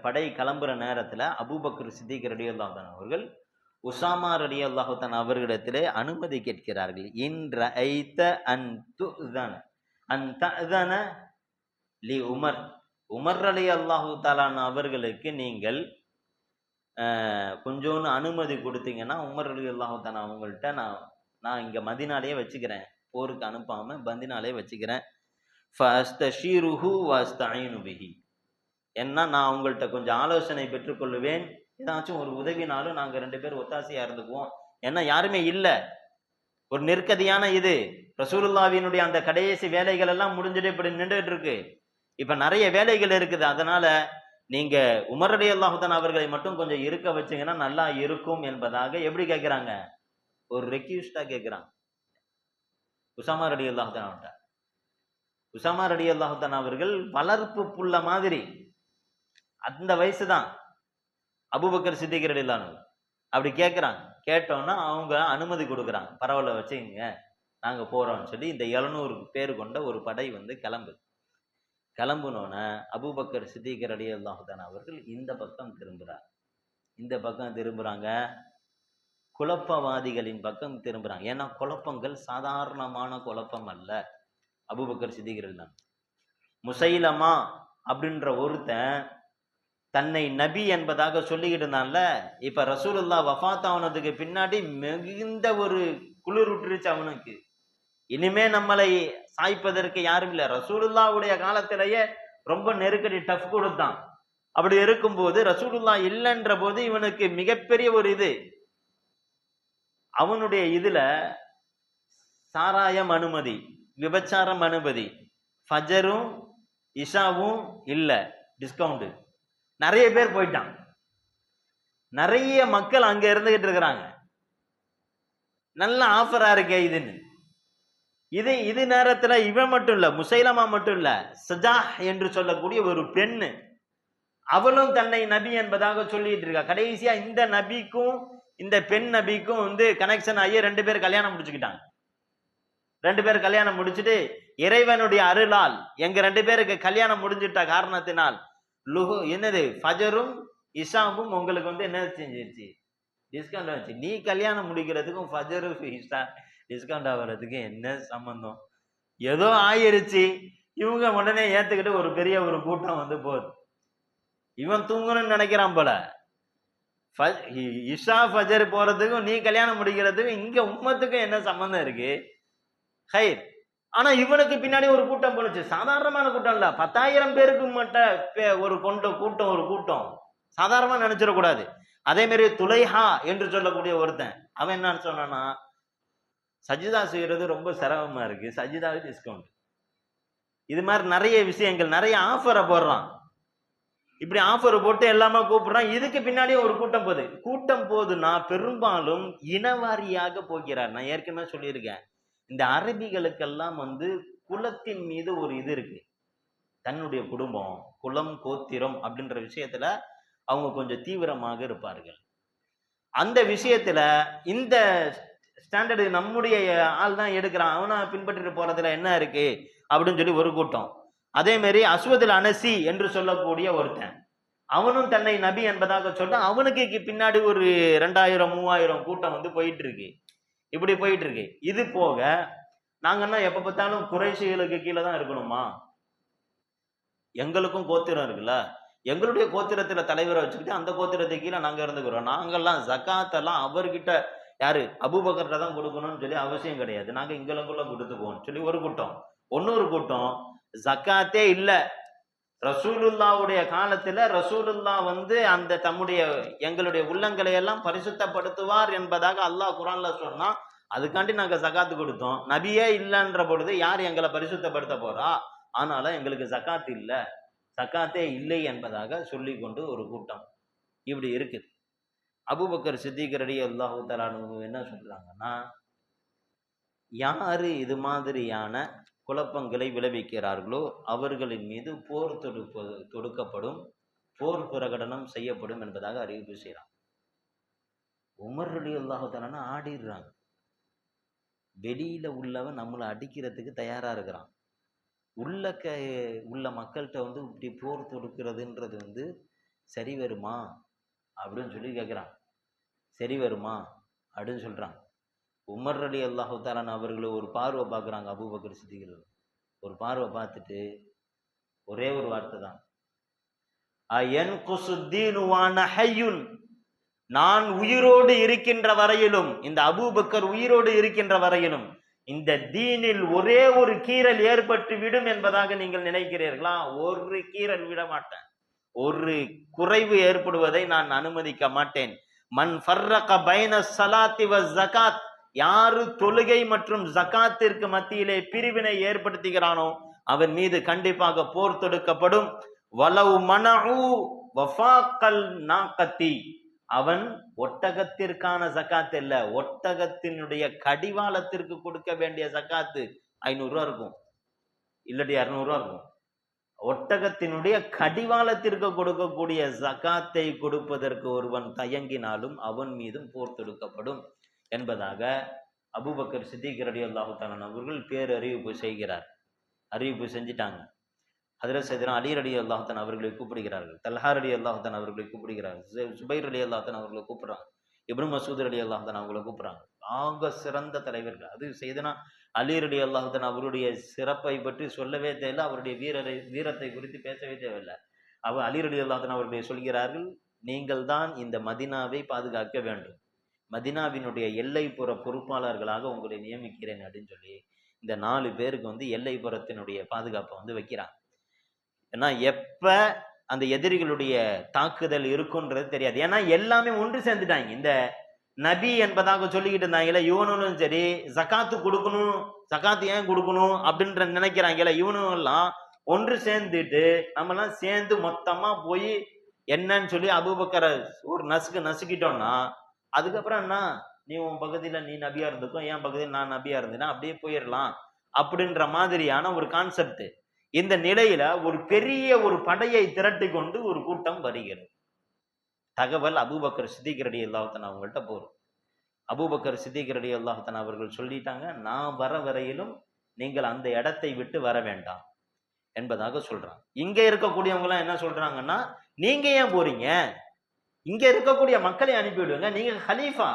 படை கிளம்புற நேரத்துல அபூபக்கர் சித்திக் ரலியல்லாஹு தஆலா அவர்கள் உசாமா ரலியல்லாஹு தஆலா அவர்களிடத்திலே அனுமதி கேட்கிறார்கள். இன் ரஐத அன் துஅதன அன் தஅதன லி உமர், உமர் ரலியல்லாஹு தஆலா அவர்களுக்கு நீங்கள் கொஞ்சோன்னு அனுமதி கொடுத்தீங்கன்னா உமர் ரலியல்லாஹு தஆலா அவங்கள்ட்ட நான் இங்க மதீனாலயே வச்சுக்கிறேன், போருக்கு அனுப்பாம மதீனாலயே வச்சுக்கிறேன். ஃபஅஸ்தஷீருஹு வஅஸ்தஈனு பிஹி, ஏன்னா நான் அவங்கள்ட்ட கொஞ்சம் ஆலோசனை பெற்றுக்கொள்ளுவேன், ஏதாச்சும் ஒரு உதவினாலும் நாங்க 2 பேர் ஒத்தாசையா இருந்துக்குவோம். ஏன்னா யாருமே இல்ல, ஒரு நெருக்கடியான இது. ரசூலுல்லாஹ்வினுடைய அந்த கடைசி வேலைகள் எல்லாம் முடிஞ்சுட்டு இப்படி நின்றுட்டு இருக்கு. இப்ப நிறைய வேலைகள் இருக்குது. அதனால நீங்க உமர் ரலியல்லாஹு தஆலா அவர்களை மட்டும் கொஞ்சம் இருக்க வச்சீங்கன்னா நல்லா இருக்கும் என்பதாக எப்படி கேட்கிறாங்க, ஒரு ரெக்யூஸ்டா கேட்கிறாங்க உசாமா ரலியல்லாஹு தஆலா. உசாமா ரலியல்லாஹு தஆலா அவர்கள் வளர்ப்பு புள்ள மாதிரி, அந்த வயசுதான் அபூபக்கர் சித்திக் ரலியல்லாஹு அன்ஹு. அப்படி கேட்கிறாங்க. கேட்டோன்னா அவங்க அனுமதி கொடுக்குறாங்க, பரவாயில்ல வச்சுங்க நாங்க போறோம்னு சொல்லி இந்த 700 பேர் கொண்ட ஒரு படை வந்து கிளம்புனோன்ன அபூபக்கர் சித்திக் ரலியல்லாஹு தஆலா அவர்கள் இந்த பக்கம் திரும்புறாங்க. இந்த பக்கம் திரும்புறாங்க, குழப்பவாதிகளின் பக்கம் திரும்புறாங்க. ஏன்னா குழப்பங்கள் சாதாரணமான குழப்பம் அல்ல. அபூபக்கர் சித்திக் ரலியல்லாஹு முசைலமா அப்படின்ற ஒருத்தன் தன்னை நபி என்பதாக சொல்லிக்கிட்டு இருந்தான்ல, இப்ப ரசூலுல்லாஹ் வஃபாத் ஆனதுக்கு பின்னாடி மிகுந்த ஒரு குளிர் விட்டுருச்சு அவனுக்கு. இனிமே நம்மளை சாய்ப்பதற்கு யாரும் இல்லை. ரசூலுல்லாஹ்வுடைய காலத்திலேயே ரொம்ப நெருக்கடி, டஃப் கொடுத்தான். அப்படி இருக்கும்போது ரசூலுல்லாஹ் இல்லைன்ற போது இவனுக்கு மிகப்பெரிய ஒரு இது. அவனுடைய இதுல சாராயம் அனுமதி, விபச்சாரம் அனுமதி, ஃபஜரும் இஷாவும் இல்ல, டிஸ்கவுண்ட். நிறைய பேர் போயிட்டான், நிறைய மக்கள் அங்க இருந்துகிட்டு இருக்கிறாங்க. நல்ல ஆஃபரா இருக்கே இதுன்னு. இது நேரத்துல இவன் மட்டும் இல்ல, முசைலமா மட்டும் இல்ல, சஜா என்று சொல்லக்கூடிய ஒரு பெண்ணு, அவளும் தன்னை நபி என்பதாக சொல்லிட்டு இருக்கா. கடைசியா இந்த நபிக்கும் இந்த பெண் நபிக்கும் வந்து கனெக்ஷன் ஆகி 2 பேர் கல்யாணம் முடிச்சுக்கிட்டாங்க. 2 பேர் கல்யாணம் முடிச்சுட்டு இறைவனுடைய அருளால் எங்க 2 பேருக்கு கல்யாணம் முடிஞ்சிட்ட காரணத்தினால் என்னது ஃபஜரும் இஷாவும் உங்களுக்கு வந்து என்ன செஞ்சிருச்சு, டிஸ்கவுண்ட் ஆச்சு. நீ கல்யாணம் முடிக்கிறதுக்கும் ஃபஜரு இஷா டிஸ்கவுண்ட் ஆகிறதுக்கு என்ன சம்பந்தம்? ஏதோ ஆயிருச்சு. இவங்க உடனே ஏத்துக்கிட்டு ஒரு பெரிய ஒரு கூட்டம் வந்து போகுது. இவன் தூங்கணும்னு நினைக்கிறான் போல. இஷா ஃபஜர் போறதுக்கும் நீ கல்யாணம் முடிக்கிறதுக்கும் இங்க உம்மத்துக்கும் என்ன சம்பந்தம் இருக்கு? ஹைர். ஆனா இவனுக்கு பின்னாடி ஒரு கூட்டம் போனுச்சு. சாதாரணமான கூட்டம் இல்ல, 10,000 பேருக்கு மட்டும் ஒரு கூட்டம். சாதாரணமா நினைச்சிடக்கூடாது. அதே மாதிரி துலைஹா என்று சொல்லக்கூடிய ஒருத்தன், அவன் என்னன்னு சொன்னான்னா, சஜிதா செய்யறது ரொம்ப சிரமமா இருக்கு, சஜிதாவுக்கு டிஸ்கவுண்ட். இது மாதிரி நிறைய விஷயங்கள், நிறைய ஆஃபரை போடுறான். இப்படி ஆஃபர் போட்டு எல்லாமே கூப்பிடுறான். இதுக்கு பின்னாடி ஒரு கூட்டம் போகுதுன்னா பெரும்பாலும் இனவாரியாக போகிறார். நான் ஏற்கனவே சொல்லியிருக்கேன், இந்த அரபிகளுக்கெல்லாம் வந்து குலத்தின் மீது ஒரு இது இருக்கு. தன்னுடைய குடும்பம், குலம், கோத்திரம் அப்படின்ற விஷயத்துல அவங்க கொஞ்சம் தீவிரமாக இருப்பார்கள். அந்த விஷயத்துல இந்த ஸ்டாண்டர்டு நம்முடைய ஆள் தான் எடுக்கிறான், அவனா பின்பற்றிட்டு போறதுல என்ன இருக்கு அப்படின்னு சொல்லி ஒரு கூட்டம். அதே மாதிரி அஸ்வதுல் அனசி என்று சொல்லக்கூடிய ஒருத்தன், அவனும் தன்னை நபி என்பதாக சொல்ல, அவனுக்கு பின்னாடி ஒரு 2000-3000 கூட்டம் வந்து போயிட்டு இருக்கு. இப்படி போயிட்டு இருக்கு. இது போக நாங்கன்னா எப்ப பார்த்தாலும் குறைஷிகளுக்கு கீழே தான் இருக்கணுமா? எங்களுக்கும் கோத்திரம் இருக்குல்ல, எங்களுடைய கோத்திரத்துல தலைவரை வச்சுக்கிட்டு அந்த கோத்திரத்துக்கு கீழே நாங்க இருந்துக்கிறோம். நாங்கெல்லாம் ஜக்காத்தெல்லாம் அவர்கிட்ட யாரு அபூபக்கர்ட்ட தான் கொடுக்கணும்னு சொல்லி அவசியம் கிடையாது, நாங்க எங்களுக்குள்ள கொடுத்துக்குவோம் சொல்லி ஒரு கூட்டம். இன்னொரு கூட்டம் ஜக்காத்தே இல்ல, ரசூலுல்லாவுடைய காலத்துல ரசூலுல்லா வந்து அந்த தம்முடைய எங்களுடைய உள்ளங்களை எல்லாம் பரிசுத்தப்படுத்துவார் என்பதாக அல்லாஹ் குர்ஆன்ல சொன்னா, அதுக்காண்டி நாங்க ஜகாத்து கொடுத்தோம். நபியே இல்லைன்ற பொழுது யார் எங்களை பரிசுத்தப்படுத்த போறா? ஆனால எங்களுக்கு ஜக்காத் இல்ல, ஜக்காத்தே இல்லை என்பதாக சொல்லி கொண்டு ஒரு கூட்டம் இப்படி இருக்குது. அபூபக்கர் சித்திக் ரலியல்லாஹு தஆலா என்ன சொல்றாங்கன்னா, யாரு இது மாதிரியான குழப்பங்களை விளைவிக்கிறார்களோ அவர்களின் மீது போர் தொடுக்கப்படும், போர் பிரகடனம் செய்யப்படும் என்பதாக அறிவிப்பு செய்யறாங்க. உமர் ரலியல்லாஹு தஆலா ஆடிடுறாங்க. வெளியில உள்ளவன் நம்மளை அடிக்கிறதுக்கு தயாரா இருக்கிறான், உள்ள மக்கள்கிட்ட வந்து இப்படி போர் தொடுக்கிறதுன்றது வந்து சரி வருமா அப்படின்னு சொல்லி கேட்கிறான். சரி வருமா அப்படின்னு சொல்றாங்க. உமர் ரலியல்லாஹு தஆலா அவர்கள் ஒரு பார்வை பார்க்குறாங்க. அபூபக்கர் சித்திக் ஒரு பார்வை பார்த்துட்டு ஒரே ஒரு வார்த்தை தான், அயன்குசுத்தீனு வான ஹய்யுன், நான் உயிரோடு இருக்கின்ற வரையிலும், இந்த அபூபக்கர் உயிரோடு இருக்கின்ற வரையிலும் இந்த தீனில் ஒரே ஒரு கீறல் ஏற்பட்டு விடும் என்பதாக நீங்கள் நினைக்கிறீர்களா? ஒரு கீறல் விட மாட்டேன். ஒரு குறைவு ஏற்படுவதை நான் அனுமதிக்க மாட்டேன். மன் ஃபர்ரக பைன ஸலாத்தி வ ஸகாத், யாரு தொழுகை மற்றும் ஜகாத்திற்கு மத்தியிலே பிரிவினை ஏற்படுத்துகிறானோ அவன் மீது கண்டிப்பாக போர் தொடுக்கப்படும். வலவு மனஉ வஃபாக்கல் நாகத்தி, அவன் ஒட்டகத்திற்கான ஜகாத் இல்ல, ஒட்டகத்தினுடைய கடிவாளத்திற்கு கொடுக்க வேண்டிய ஜகாத்து 500 ரூபா இருக்கும், இல்லாட்டி 200 ரூபா இருக்கும். ஒட்டகத்தினுடைய கடிவாளத்திற்கு கொடுக்கக்கூடிய ஜகாத்தை கொடுப்பதற்கு ஒருவன் தயங்கினாலும் அவன் மீதும் போர் தொடுக்கப்படும் என்பதாக அபூபக்கர் சித்திக் ரலியல்லாஹு தஆலா அவர்கள் பேரறிவிப்பு செய்கிறார். அறிவிப்பு செஞ்சிட்டாங்க. ஹஜ்ரத் சையதுனா அலி ரலியல்லாஹு தஆலா அவர்களை கூப்பிடுகிறார்கள், தல்ஹா ரலியல்லாஹு தஆலா அவர்களை கூப்பிடுகிறார்கள், சுபைர் ரலியல்லாஹு தஆலா அவர்களை கூப்பிடுறாங்க, இப்னு மசூத் ரலியல்லாஹு தஆலா அவர்களை கூப்பிடுறாங்க. ஆக சிறந்த தலைவர்கள். அது சையதுனா அலி ரலியல்லாஹு தஆலா அவருடைய சிறப்பை பற்றி சொல்லவே தேவையில்லை, அவருடைய வீரத்தை குறித்து பேசவே தேவையில்லை. அவர் அலி ரலியல்லாஹு தஆலா அவர்களை சொல்கிறார்கள், நீங்கள் தான் இந்த மதீனாவை பாதுகாக்க வேண்டும், மதீனாவினுடைய எல்லைப்புற பொறுப்பாளர்களாக உங்களை நியமிக்கிறேன் அப்படின்னு சொல்லி இந்த 4 பேருக்கு எல்லைப்புறத்தினுடைய பாதுகாப்பை வைக்கிறாங்க. ஏன்னா எப்ப அந்த எதிரிகளுடைய தாக்குதல் இருக்குன்றது தெரியாது. ஏன்னா எல்லாமே ஒன்று சேர்ந்துட்டாங்க. இந்த நபி என்பதாக சொல்லிக்கிட்டு இருந்தாங்களே இவனும் சரி, ஜகாத்து கொடுக்கணும், ஜகாத்து ஏன் கொடுக்கணும் அப்படின்ற நினைக்கிறாங்களே இவனும் எல்லாம் ஒன்று சேர்ந்துட்டு நம்மலாம் சேர்ந்து மொத்தமா போய் என்னன்னு சொல்லி அபூபக்கரை ஒரு நசுக்கிட்டோம்னா அதுக்கப்புறம் என்ன, நீ உன் பகுதியில நீ நபியா இருந்துக்கும், என் பகுதியில் நான் நபியா இருந்தேன்னா அப்படியே போயிடலாம் அப்படின்ற மாதிரியான ஒரு கான்செப்ட். இந்த நிலையில ஒரு பெரிய ஒரு படையை திரட்டி கொண்டு ஒரு கூட்டம் வருகிறது. தகவல் அபூபக்கர் சித்திக் ரலியல்லாஹு தஆலா அவங்கள்ட்ட போறோம். அபூபக்கர் சித்திக் ரலியல்லாஹு தஆலா அவர்கள் சொல்லிட்டாங்க, நான் வர வரையிலும் நீங்கள் அந்த இடத்தை விட்டு வர வேண்டாம் என்பதாக சொல்றாங்க. இங்க இருக்கக்கூடியவங்க எல்லாம் என்ன சொல்றாங்கன்னா, நீங்க ஏன் போறீங்க, இங்க இருக்கக்கூடிய மக்களை அனுப்பிவிடுங்க, நீங்க ஹலீஃபா,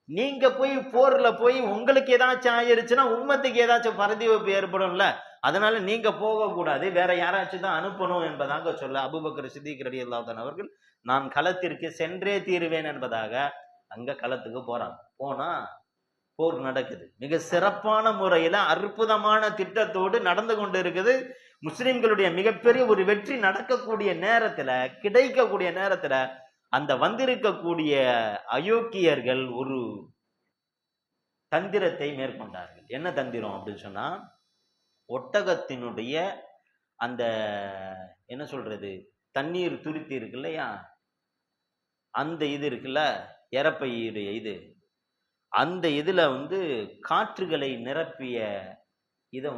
நீங்க போய் போர்ல போய் உங்களுக்கு ஏதாச்சும் ஆயிருச்சுன்னா உம்மத்துக்கு ஏதாச்சும் பரதிவப்பு ஏற்படும்ல, அதனால நீங்க போக கூடாது, வேற யாராச்சும் தான் அனுப்பணும் என்பதாக சொல்ல அபூபக்கர் சித்திக் ரலியல்லாஹு தஆலா அவர்கள் நான் களத்திற்கு சென்றே தீருவேன் என்பதாக அங்க களத்துக்கு போறாங்க. போனா போர் நடக்குது. மிக சிறப்பான முறையில அற்புதமான திட்டத்தோடு நடந்து கொண்டு இருக்குது. முஸ்லிம்களுடைய மிகப்பெரிய ஒரு வெற்றி நடக்கக்கூடிய நேரத்துல, கிடைக்கக்கூடிய நேரத்துல அந்த வந்திருக்கக்கூடிய அயோக்கியர்கள் ஒரு தந்திரத்தை மேற்கொண்டார்கள். என்ன தந்திரம் அப்படின்னு சொன்னா, ஒட்டகத்தினுடைய அந்த என்ன சொல்றது தண்ணீர் துருத்தி இருக்கு இல்லையா, அந்த இது இருக்குல்ல இறப்பையுடைய இது, அந்த இதுல காற்றுகளை நிரப்பிய இதை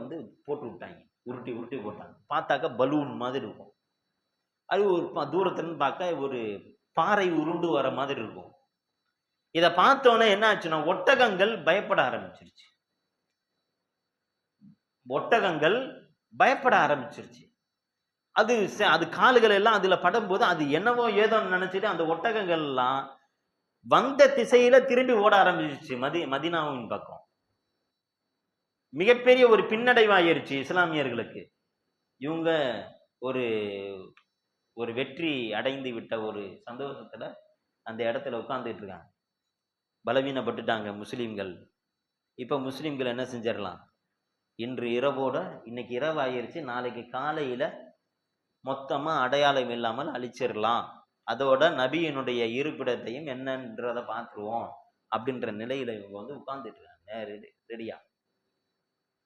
போட்டு விட்டாங்க, உருட்டி உருட்டி போட்டாங்க. பார்த்தாக்க பலூன் மாதிரி இருக்கும். அது ஒரு தூரத்துல பார்க்க ஒரு பாறை உருண்டு வர மாதிரி இருக்கும். இதை பார்த்தோன்னே என்ன ஆச்சுன்னா ஒட்டகங்கள் பயப்பட ஆரம்பிச்சிருச்சு. ஒட்டகங்கள் பயப்பட ஆரம்பிச்சிருச்சு. அது கால்கள் எல்லாம் அதுல படும்போது அது என்னவோ ஏதோ நினைச்சிட்டு அந்த ஒட்டகங்கள் எல்லாம் வந்த திசையில திரும்பி ஓட ஆரம்பிச்சிருச்சு மதீனாவின் பக்கம். மிகப்பெரிய ஒரு பின்னடைவாயிருச்சு இஸ்லாமியர்களுக்கு. இவங்க ஒரு ஒரு வெற்றி அடைந்து விட்ட ஒரு சந்தோஷத்துல அந்த இடத்துல உட்கார்ந்துட்டு இருக்காங்க. பலவீனப்பட்டுட்டாங்க முஸ்லிம்கள். இப்ப முஸ்லிம்கள் என்ன செஞ்சிடலாம், இன்று இரவோட, இன்னைக்கு இரவு ஆயிருச்சு, நாளைக்கு காலையில மொத்தமா அடையாளம் இல்லாமல் அழிச்சிடலாம், அதோட நபியினுடைய இருப்பிடத்தையும் என்னன்றத பார்த்துருவோம் அப்படின்ற நிலையில இவங்க உட்கார்ந்துட்டு இருக்காங்க ரெடியா.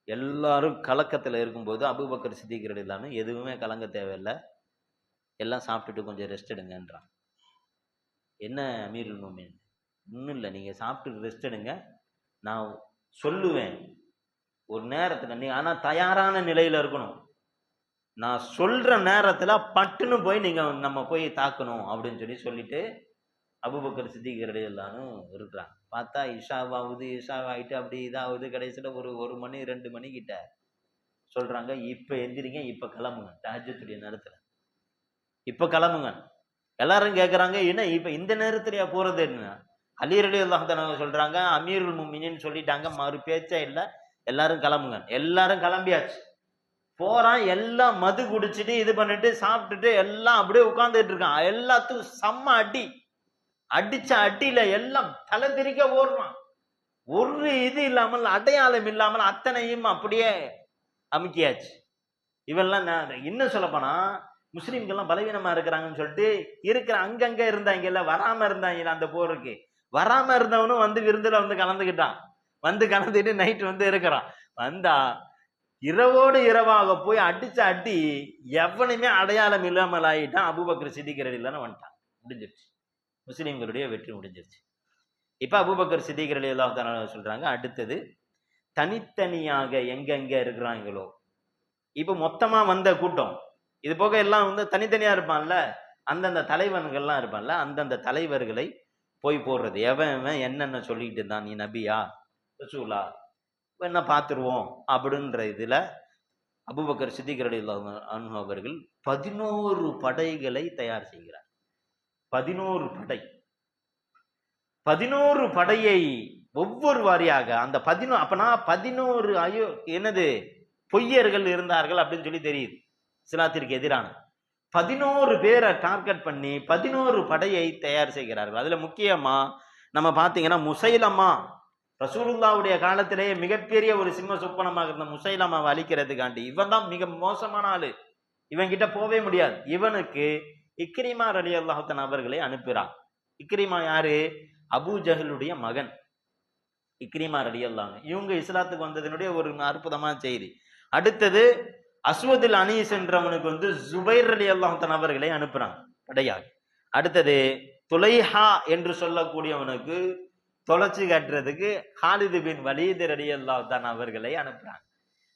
எல்லாரும் கலக்கத்துல இருக்கும்போது அபூபக்கர் சித்திக் ரலியல்லாஹு எதுவுமே கலங்க தேவையில்லை, எல்லாம் சாப்பிட்டுட்டு கொஞ்சம் ரெஸ்ட் எடுங்கன்றான். என்ன அமீருல் மோமின், ஒன்றும் இல்லை, நீங்க சாப்பிட்டு ரெஸ்ட் எடுங்க, நான் சொல்லுவேன் ஒரு நேரத்துல, நீ ஆனா தயாரான நிலையில இருக்கணும், நான் சொல்ற நேரத்துல பட்டுன்னு போய் நீங்க நம்ம போய் தாக்கணும் அப்படின்னு சொல்லிட்டு அபூபக்கர் சித்திக் ரலியல்லாஹு இருக்கிறாங்க. பார்த்தா இஷாவாயிட்டு அப்படி இதாகுது. கடைசியில ஒரு மணி 2 மணி கிட்ட சொல்றாங்க, இப்ப எந்திரிங்க, இப்ப கிளம்புங்க, தஹஜ்ஜுடைய நேரத்துல இப்ப கிளம்புங்க. எல்லாரும் கேட்கறாங்க, என்ன இப்ப இந்த நேரத்திலயா போறது, என்ன அலி ரலியல்லாஹு தஆலா சொல்றாங்க, அமீருல் முஃமினீன் சொல்லிட்டாங்க, மறு பேச்சே இல்லை, எல்லாரும் கிளம்புங்க. எல்லாரும் கிளம்பியாச்சு. போறான், எல்லாம் மது குடிச்சிட்டு இது பண்ணிட்டு சாப்பிட்டுட்டு எல்லாம் அப்படியே உட்கார்ந்துட்டு இருக்கான். எல்லாத்துக்கும் செம்ம அடி. அடிச்ச அடியில எல்லாம் தலை திரிக்க ஓடுறான். ஒரு இது இல்லாமல், அடையாளம் இல்லாமல் அத்தனையும் அப்படியே அமுக்கியாச்சு. இவெல்லாம் இன்னும் சொல்ல போனா முஸ்லீம்கள்லாம் பலவீனமா இருக்கிறாங்கன்னு சொல்லிட்டு இருக்கிற அங்கங்க இருந்தாங்கல்ல, வராம இருந்தாங்கல்ல அந்த போருக்கு, வராம இருந்தவனும் வந்து விருந்துல வந்து கலந்துக்கிட்டான். வந்து கலந்துட்டு நைட் வந்து இருக்கிறான். வந்தா இரவோடு இரவாக போய் அடிச்ச அடி எவனுமே அடையாளம் இல்லாமல் ஆயிட்டான். அபூபக்கர் சித்திக் ரலியல்லாஹு வந்துட்டான். முடிஞ்சிருச்சு, முஸ்லீம்களுடைய வெற்றி முடிஞ்சிருச்சு. இப்ப அபூபக்கர் சித்திக் ரலியல்லாஹு தஆலா சொல்றாங்க, அடுத்தது தனித்தனியாக எங்கெங்க இருக்கிறாங்களோ, இப்ப மொத்தமா வந்த கூட்டம் இது போக எல்லாம் வந்து தனித்தனியா இருப்பான்ல, அந்தந்த தலைவர்கள்லாம் இருப்பான்ல, அந்தந்த தலைவர்களை போய் போடுறது. எவன் என்னென்ன சொல்லிட்டு இருந்தான், நீ நபியா ரசூலா என்ன பார்த்துருவோம் அப்படின்ற இதுல அபூபக்கர் சித்திக் ரலியல்லாஹு அன்ஹு அவர்கள் 11 படைகளை தயார் செய்கிறார். 11 படை, 11 படையை ஒவ்வொரு வாரியாக அந்த 11 அப்பனா 11 என்னது பொய்யர்கள் இருந்தார்கள் அப்படின்னு சொல்லி தெரியுது. இஸ்லாத்திற்கு எதிரான 11 பேரை டார்கெட் பண்ணி 11 படையை தயார் செய்கிறார்கள். அதுல முக்கியமா நம்ம பாத்தீங்கன்னா முசைலமா, ரசூலுல்லாவுடைய காலத்திலேயே மிகப்பெரிய ஒரு சிம்ம சொப்பனமாக இருந்த முசைலமாவை அழிக்கிறதுக்காண்டி, இவன் தான் மிக மோசமான ஆளு, இவன் கிட்ட போவே முடியாது. இவனுக்கு இக்ரிமா ரலியல்லாஹு தஆலா அவர்களை அனுப்புறான். இக்ரிமா யாரு? அபூ ஜஹலுடைய மகன் இக்ரிமா ரலியல்லாஹு. இவங்க இஸ்லாத்துக்கு வந்ததனுடைய ஒரு அற்புதமான செய்தி. அடுத்தது அஸ்வதுல் அனீஸ் என்றவனுக்கு வந்து ஜுபைர் ரலியல்லாஹு தஆலா அவர்களை அனுப்புறான் படையாக. அடுத்தது துலைஹா என்று சொல்லக்கூடியவனுக்கு தொலைச்சு காட்டுறதுக்கு ஹாலிது பின் வலீத் ரலியல்லாஹு தஆலா அவர்களை அனுப்புறாங்க.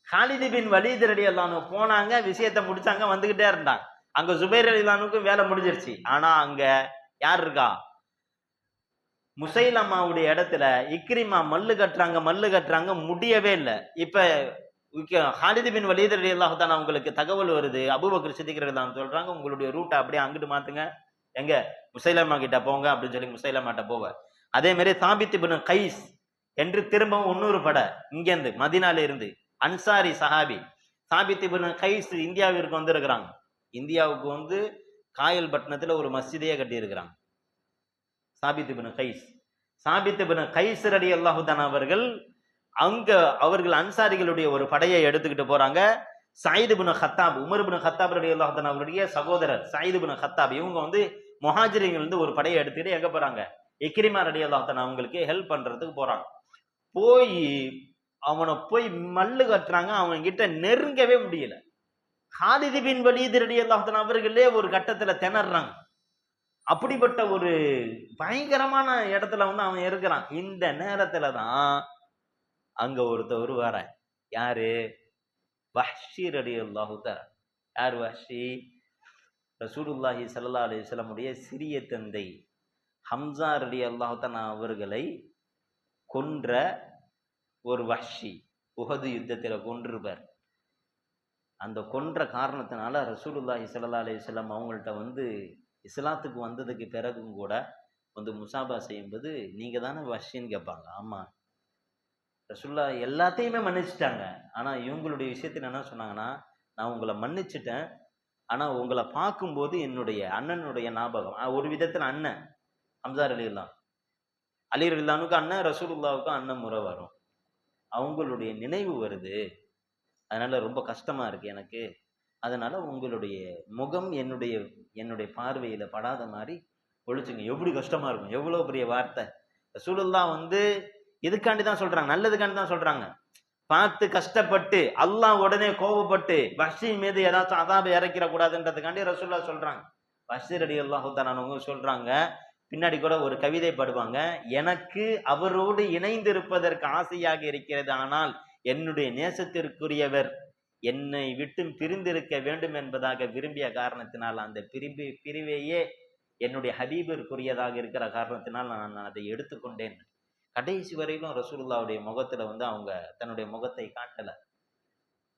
ஹாலிது பின் வலீத் ரலியல்லாஹு போனாங்க, விஷயத்தை முடிச்சாங்க, வந்துகிட்டே இருந்தாங்க. அங்க ஜுபைர் ரலியல்லாஹுக்கு வேலை முடிஞ்சிருச்சு. ஆனா அங்க யார் இருக்கா? முசைலமாவுடைய இடத்துல இக்ரிமா மல்லு கட்டுறாங்க, முடியவே இல்லை. இப்ப ஹாலிது பின் வலீத் ரலியல்லாஹு தஆலா உங்களுக்கு தகவல் வருது, அபூபக்கர் சித்திக் ரலியல்லாஹு சொல்றாங்க, உங்களுடைய ரூட்டை அப்படியே அங்கிட்டு மாத்துங்க, எங்க முசைலமா கிட்ட போங்க அப்படின்னு சொல்லி முசைலமாட்ட போவ. அதே மாதிரி சாபித் இப்னு கைஸ் என்று திரும்பவும் 100 படை இங்கிருந்து மதீனால இருந்து அன்சாரி சஹாபி சாபித் இப்னு கைஸ் இந்தியாவிற்கு வந்து இருக்கிறாங்க. இந்தியாவுக்கு வந்து காயல் பட்டணத்துல ஒரு மஸ்ஜிதையே கட்டி இருக்கிறாங்க. சாபித் இப்னு கைஸ் ரலியல்லாஹு தஆலா அவர்கள் அங்க அவர்கள் அன்சாரிகளுடைய ஒரு படையை எடுத்துக்கிட்டு போறாங்க. சயீத் இப்னு கத்தாப், உமர் இப்னு கத்தாப் ரலியல்லாஹு தஆலா அவருடைய சகோதரர் சயீத் இப்னு கத்தாப், இவங்க வந்து முஹாஜிர்கள் இருந்து ஒரு படையை எடுத்துக்கிட்டு எங்க போறாங்க? இக்ரிமா ரலியல்லாஹு தஆலா அவங்களுக்கு ஹெல்ப் பண்றதுக்கு போறாங்க. போய் அவனை போய் மல்லு கட்டுறாங்க, அவன் கிட்ட நெருங்கவே முடியல. ஹாலிது பின் வலீத் ரலியல்லாஹு தஆலா அவர்களே ஒரு கட்டத்துல திணறாங்க. அப்படிப்பட்ட ஒரு பயங்கரமான இடத்துல வந்து அவன் இருக்கிறான். இந்த நேரத்துலதான் அங்க ஒருத்தர் வர, யாரு? வஹ்ஷி ரலியல்லாஹு தஆலா. யார் வஹ்ஷி? ரசூலுல்லாஹி ஸல்லல்லாஹு அலைஹி வஸல்லம் உடைய சிறிய தந்தை ஹம்சா ரலியல்லாஹு தஆலா அவர்களை கொன்ற ஒரு வஹ்ஷி, உஹது யுத்தத்துல கொன்றிருப்பார். அந்த கொன்ற காரணத்தினால ரசூலுல்லாஹி ஸல்லல்லாஹு அலைஹி வஸல்லம் அவங்கள்ட்ட வந்து இஸ்லாத்துக்கு வந்ததுக்கு பிறகும் கூட வந்து முசாபா செய்யும்போது, நீங்க தானே வஹ்ஷின்னு கேட்பாங்க. ஆமா, ரசூலுல்லா எல்லாத்தையுமே மன்னிச்சுட்டாங்க. ஆனா இவங்களுடைய விஷயத்துல என்ன சொன்னாங்கன்னா, நான் உங்களை மன்னிச்சுட்டேன், ஆனா உங்களை பார்க்கும்போது என்னுடைய அண்ணனுடைய ஞாபகம். ஒரு விதத்துல அண்ணன் ஹம்சா ரலியல்லாஹு, அலி ரலியல்லாஹுக்கு அண்ணன், ரசூலுல்லாவுக்கு அண்ணன் முறை வரும், அவங்களுடைய நினைவு வருது, அதனால ரொம்ப கஷ்டமா இருக்கு எனக்கு, அதனால உங்களுடைய முகம் என்னுடைய பார்வையில படாத மாதிரி ஒழிச்சுங்க. எப்படி கஷ்டமா இருக்கும், எவ்வளவு பெரிய வார்த்தை. ரசூலுல்லாஹ் வந்து இதுக்காண்டி தான் சொல்றாங்க, நல்லதுக்காண்டி தான் சொல்றாங்க. பார்த்து கஷ்டப்பட்டு அல்லாஹ் உடனே கோபப்பட்டு வஹ்ஷி மீது ஏதாச்சும் அதாப இறக்கிற கூடாதுன்றதுக்காண்டி ரசூலுல்லாஹ் சொல்றாங்க. வஹ்ஷி ரலியல்லாஹு தஆலா சொல்றாங்க, பின்னாடி கூட ஒரு கவிதை பாடுவாங்க, எனக்கு அவரோடு இணைந்திருப்பதற்கு ஆசையாக இருக்கிறது, ஆனால் என்னுடைய நேசத்திற்குரியவர் என்னை விட்டு பிரிந்திருக்க வேண்டும் என்பதாக விரும்பிய காரணத்தினால் அந்த பிரிவையே என்னுடைய ஹபீபிற்குரியதாக இருக்கிற காரணத்தினால் நான் அதை எடுத்துக்கொண்டேன். கடைசி வரையிலும் ரசூலுல்லாவுடைய முகத்துல வந்து அவங்க தன்னுடைய முகத்தை காட்டல.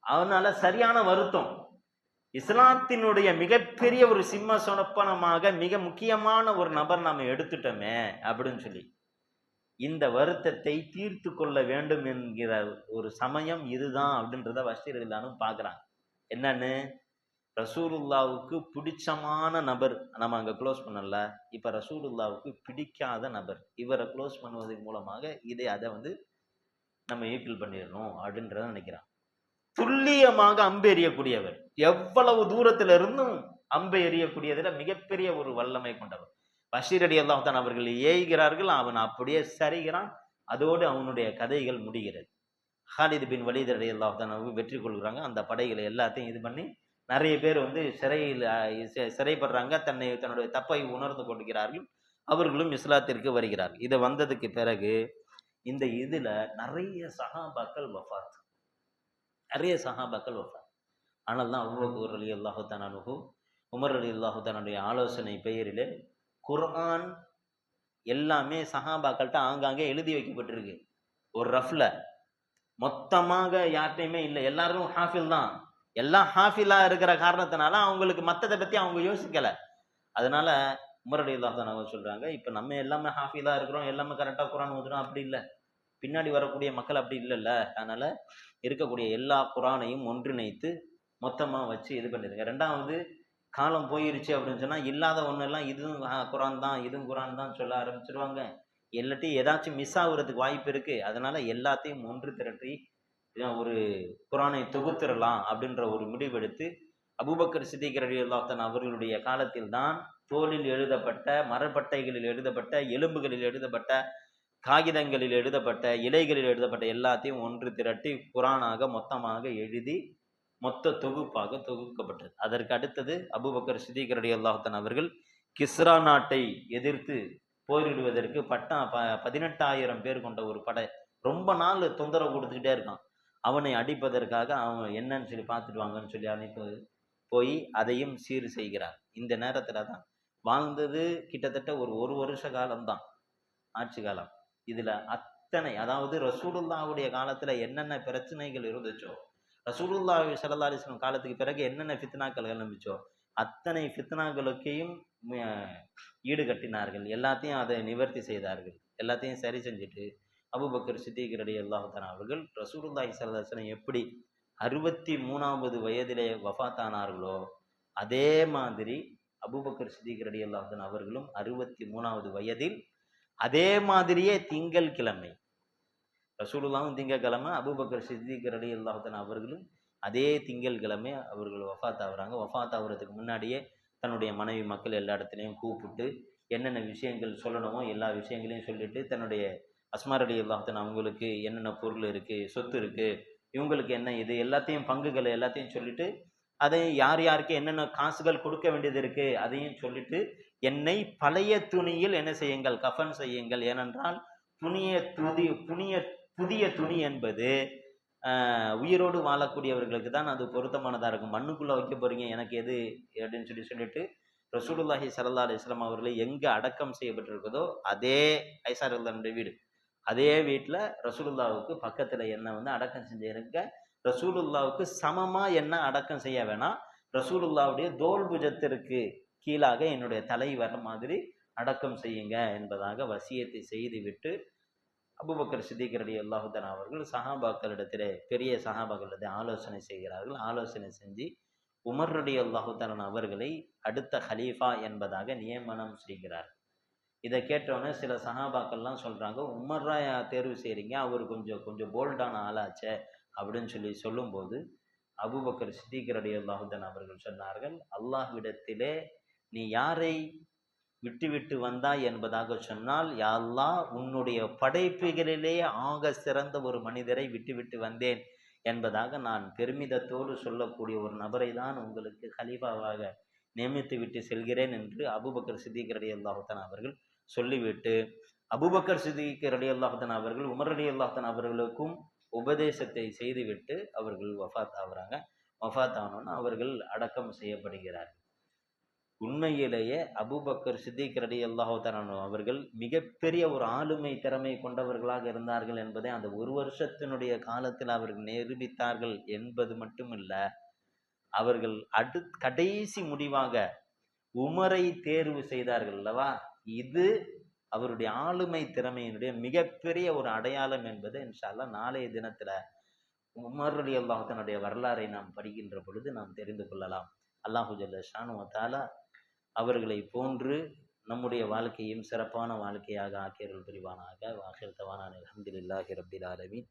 அதனால சரியான வருத்தம், இஸ்லாத்தினுடைய மிகப்பெரிய ஒரு சிம்ம சொப்பனமாக மிக முக்கியமான ஒரு நபர் நாம எடுத்துட்டோமே அப்படின்னு சொல்லி. இந்த வருத்தத்தை தீர்த்து கொள்ள வேண்டும் என்கிற ஒரு சமயம் இதுதான் அப்படின்றத பஷீர் ரலியல்லாஹு பார்க்குறாங்க. என்னன்னு, ரசூலுல்லாவுக்கு பிடிச்சமான நபர் நம்ம அங்கே க்ளோஸ் பண்ணல, இப்போ ரசூலுல்லாவுக்கு பிடிக்காத நபர் இவரை க்ளோஸ் பண்ணுவதன் மூலமாக அதை நம்ம ஈக்குவல் பண்ணிடணும் அப்படின்றத நினைக்கிறான். துல்லியமாக அம்பு எறியக்கூடியவர், எவ்வளவு தூரத்துல இருந்தும் அம்பு எறியக்கூடியதுல மிகப்பெரிய ஒரு வல்லமை கொண்டவர். பஷீர் ரலியல்லாஹு தான் அவர்கள் ஏய்கிறார்கள், அவன் அப்படியே சரிகிறான். அதோடு அவனுடைய கதைகள் முடிகிறது. ஹாலித் பின் வலீத் ரலியல்லாஹு தான் வெற்றி கொள்கிறாங்க. அந்த படைகளை எல்லாத்தையும் இது பண்ணி நிறைய பேர் சிறையில் சிறைப்படுறாங்க. தன்னுடைய தப்பை உணர்ந்து கொள்கிறார்கள். அவர்களும் இஸ்லாத்திற்கு வருகிறார்கள். இது வந்ததுக்கு பிறகு இந்த இதுல நிறைய சஹாபாக்கள் வஃபாத். ஆனால் தான் அபூபக்கர் ரலியல்லாஹு தஆலா அன்ஹு, உமர் ரலியல்லாஹு தஆலாவுடைய ஆலோசனை பெயரிலே குர்ஆன் எல்லாமே சஹாபாக்கள்கிட்ட ஆங்காங்கே எழுதி வைக்கப்பட்டிருக்கு. ஒரு ரஃப்ல மொத்தமாக யார்ட்டையுமே இல்லை. எல்லாரும் ஹாஃபில் தான். எல்லாம் ஹாஃபிலா இருக்கிற காரணத்தினால அவங்களுக்கு மற்றதை பத்தி அவங்க யோசிக்கல. அதனால உமர் ரலியல்லாஹு தஆலா சொல்றாங்க, இப்ப நம்ம எல்லாமே ஹாஃபிலா இருக்கிறோம், எல்லாமே கரெக்டா குர்ஆன் ஓதுறோம், அப்படி இல்லை. பின்னாடி வரக்கூடிய மக்கள் அப்படி இல்லைல்ல. அதனால இருக்கக்கூடிய எல்லா குரானையும் ஒன்றிணைத்து மொத்தமா வச்சு இது பண்ணிருங்க. ரெண்டாவது, காலம் போயிருச்சு அப்படின்னு சொன்னா இல்லாத ஒண்ணெல்லாம் இதுவும் குரான் தான், இதுவும் குரான் தான் சொல்ல ஆரம்பிச்சிருவாங்க. இல்லாட்டி ஏதாச்சும் மிஸ் ஆகுறதுக்கு வாய்ப்பு இருக்கு. அதனால எல்லாத்தையும் ஒன்று திரட்டி ஒரு குரானை தொகுத்துடலாம் அப்படின்ற ஒரு முடிவெடுத்து அபூபக்கர் சித்திக் ரலியல்லாஹு தஆலா அவர்களுடைய காலத்தில் தான் தோலில் எழுதப்பட்ட, மரப்பட்டைகளில் எழுதப்பட்ட, எலும்புகளில் எழுதப்பட்ட, காகிதங்களில் எழுதப்பட்ட, இலைகளில் எழுதப்பட்ட எல்லாத்தையும் ஒன்று திரட்டி குரானாக மொத்தமாக எழுதி மொத்த தொகுப்பாக தொகுக்கப்பட்டது. அதற்கு அடுத்தது அபூபக்கர் சித்திக் ரலியல்லாஹு தஆலா அவர்கள் கிஸ்ரா நாட்டை எதிர்த்து போரிடுவதற்கு 18,000 பேர் கொண்ட ஒரு படை, ரொம்ப நாள் தொந்தரவு கொடுத்துக்கிட்டே இருக்கான். அவனை அடிப்பதற்காக அவன் என்னன்னு சொல்லி பார்த்துட்டு வாங்கன்னு சொல்லி அனுப்பி போய் அதையும் சீர் செய்கிறார். இந்த நேரத்துல தான் வாழ்ந்தது கிட்டத்தட்ட ஒரு வருஷ காலம்தான் ஆட்சி காலம். இதுல அத்தனை, அதாவது ரசூலுல்லாவுடைய காலத்துல என்னென்ன பிரச்சனைகள் இருந்துச்சோ, ரசூலுல்லாஹி ஸல்லல்லாஹு அலைஹி வஸல்லம் காலத்துக்கு பிறகு என்னென்ன ஃபித்னாக்கள் கிளம்பிச்சோ அத்தனை ஃபித்னாக்களுக்கையும் ஈடு கட்டினார்கள். எல்லாத்தையும் அதை நிவர்த்தி செய்தார்கள். எல்லாத்தையும் சரி செஞ்சுட்டு அபூபக்கர் சித்திக் ரலியல்லாஹு தஆலா அவர்கள் ரசூலுல்லாஹி ஸல்லல்லாஹு அலைஹி வஸல்லம் எப்படி 63வது வயதிலே வஃபாத்தானார்களோ அதே மாதிரி அபூபக்கர் சித்திக் ரலியல்லாஹு தஆலா அவர்களும் 63வது வயதில் அதே மாதிரியே திங்கள் கிழமை, ரசூலுல்லாஹும் திங்கக்கிழமை, அபூபக்கர் சித்திக் ரலியல்லாஹு தஆலா அவர்களும் அதே திங்கள் கிழமை அவர்கள் வஃபாத் ஆகுறாங்க. வஃபாத் ஆகுறதுக்கு முன்னாடியே தன்னுடைய மனைவி மக்கள் எல்லா இடத்துலையும் கூப்பிட்டு என்னென்ன விஷயங்கள் சொல்லணுமோ எல்லா விஷயங்களையும் சொல்லிட்டு, தன்னுடைய அஸ்மா ரலியல்லாஹு தஆலா அவங்களுக்கு என்னென்ன பொருள் இருக்கு, சொத்து இருக்கு, இவங்களுக்கு என்ன இது எல்லாத்தையும் பங்குகளை எல்லாத்தையும் சொல்லிட்டு, அதை யார் யாருக்கு என்னென்ன காசுகள் கொடுக்க வேண்டியது இருக்கு அதையும் சொல்லிட்டு, என்னை பழைய துணியில் என்ன செய்யுங்கள், கஃபன் செய்யுங்கள். ஏனென்றால் புதிய துணி என்பது உயிரோடு வாழக்கூடியவர்களுக்கு தான் அது பொருத்தமானதா இருக்கும். மண்ணுக்குள்ள வைக்க போறீங்க எனக்கு எது அப்படின்னு சொல்லிட்டு ரசூலுல்லாஹி ஸல்லல்லாஹு அலைஹி வஸல்லம் அவர்களை எங்க அடக்கம் செய்யப்பட்டிருக்கதோ அதே ஐஷா ரலியல்லாஹு வீடு, அதே வீட்டுல ரசூலுல்லாவுக்கு பக்கத்துல என்ன அடக்கம் செஞ்சிருக்க. ரசூலுல்லாவுக்கு சமமா என்ன அடக்கம் செய்ய வேணாம், ரசூலுல்லாவுடைய தோல் புஜத்திற்கு கீழாக என்னுடைய தலை வர மாதிரி அடக்கம் செய்யுங்க என்பதாக வசியத்தை செய்துவிட்டு அபூபக்கர் சித்திக் ரலியல்லாஹு தஆலா அவர்கள் சஹாபாக்களிடத்திலே, பெரிய சஹாபாக்களிடத்தில் ஆலோசனை செய்கிறார்கள். ஆலோசனை செஞ்சு உமர் ரலியல்லாஹு தஆலா அவர்களை அடுத்த ஹலீஃபா என்பதாக நியமனம் செய்கிறார். இதை கேட்டோன்னே சில சஹாபாக்கள்லாம் சொல்றாங்க, உமர்ரா தேர்வு செய்றீங்க, அவர் கொஞ்சம் போல்டான ஆளாச்சே அப்படின்னு சொல்லும்போது அபூபக்கர் சித்திக் ரலியல்லாஹு தஆலா அவர்கள் சொன்னார்கள், அல்லாஹ்விடத்திலே நீ யாரை விட்டு வந்தாய் என்பதாக சொன்னால், யா அல்லாஹ் உன்னுடைய படைப்புகளிலே ஆக சிறந்த ஒரு மனிதரை விட்டு வந்தேன் என்பதாக நான் பெருமிதத்தோடு சொல்லக்கூடிய ஒரு நபரை தான் உங்களுக்கு ஹலீஃபாவாக நியமித்து விட்டு செல்கிறேன் என்று அபூபக்கர் சித்திக் ரலியல்லாஹு தஆலா அவர்கள் சொல்லிவிட்டு, அபூபக்கர் சித்திக் ரலியல்லாஹு தஆலா அவர்கள் உமர் ரலியல்லாஹு தஆலா அவர்களுக்கும் உபதேசத்தை செய்துவிட்டு அவர்கள் வஃபாத் ஆகுறாங்க. வஃபாத் ஆனோன்னு அவர்கள் அடக்கம் செய்யப்படுகிறார்கள். உண்மையிலேயே அபூபக்கர் சித்திக் ரலியல்லாஹு தஆலா அவர்கள் மிகப்பெரிய ஒரு ஆளுமை திறமை கொண்டவர்களாக இருந்தார்கள் என்பதை அந்த ஒரு வருஷத்தினுடைய காலத்தில் அவர்கள் நிரூபித்தார்கள் என்பது மட்டுமில்ல, அவர்கள் கடைசி முடிவாக உமரை தேர்வு செய்தார்கள் அல்லவா, இது அவருடைய ஆளுமை திறமையினுடைய மிகப்பெரிய ஒரு அடையாளம் என்பது இன்ஷா அல்லாஹ் நாளைய தினத்துல உமர் ரலியல்லாஹு தன்னுடைய வரலாறை நாம் படிக்கின்ற பொழுது நாம் தெரிந்து கொள்ளலாம். அல்லாஹு ஜல்ல ஷானு வ தஆலா அவர்களை போன்று நம்முடைய வாழ்க்கையும் சிறப்பான வாழ்க்கையாக ஆக்கியர்கள் புரிவானாக. வாஹிர் தவானா அல்ஹம்துலில்லாஹி ரப்பில் ஆலமீன்.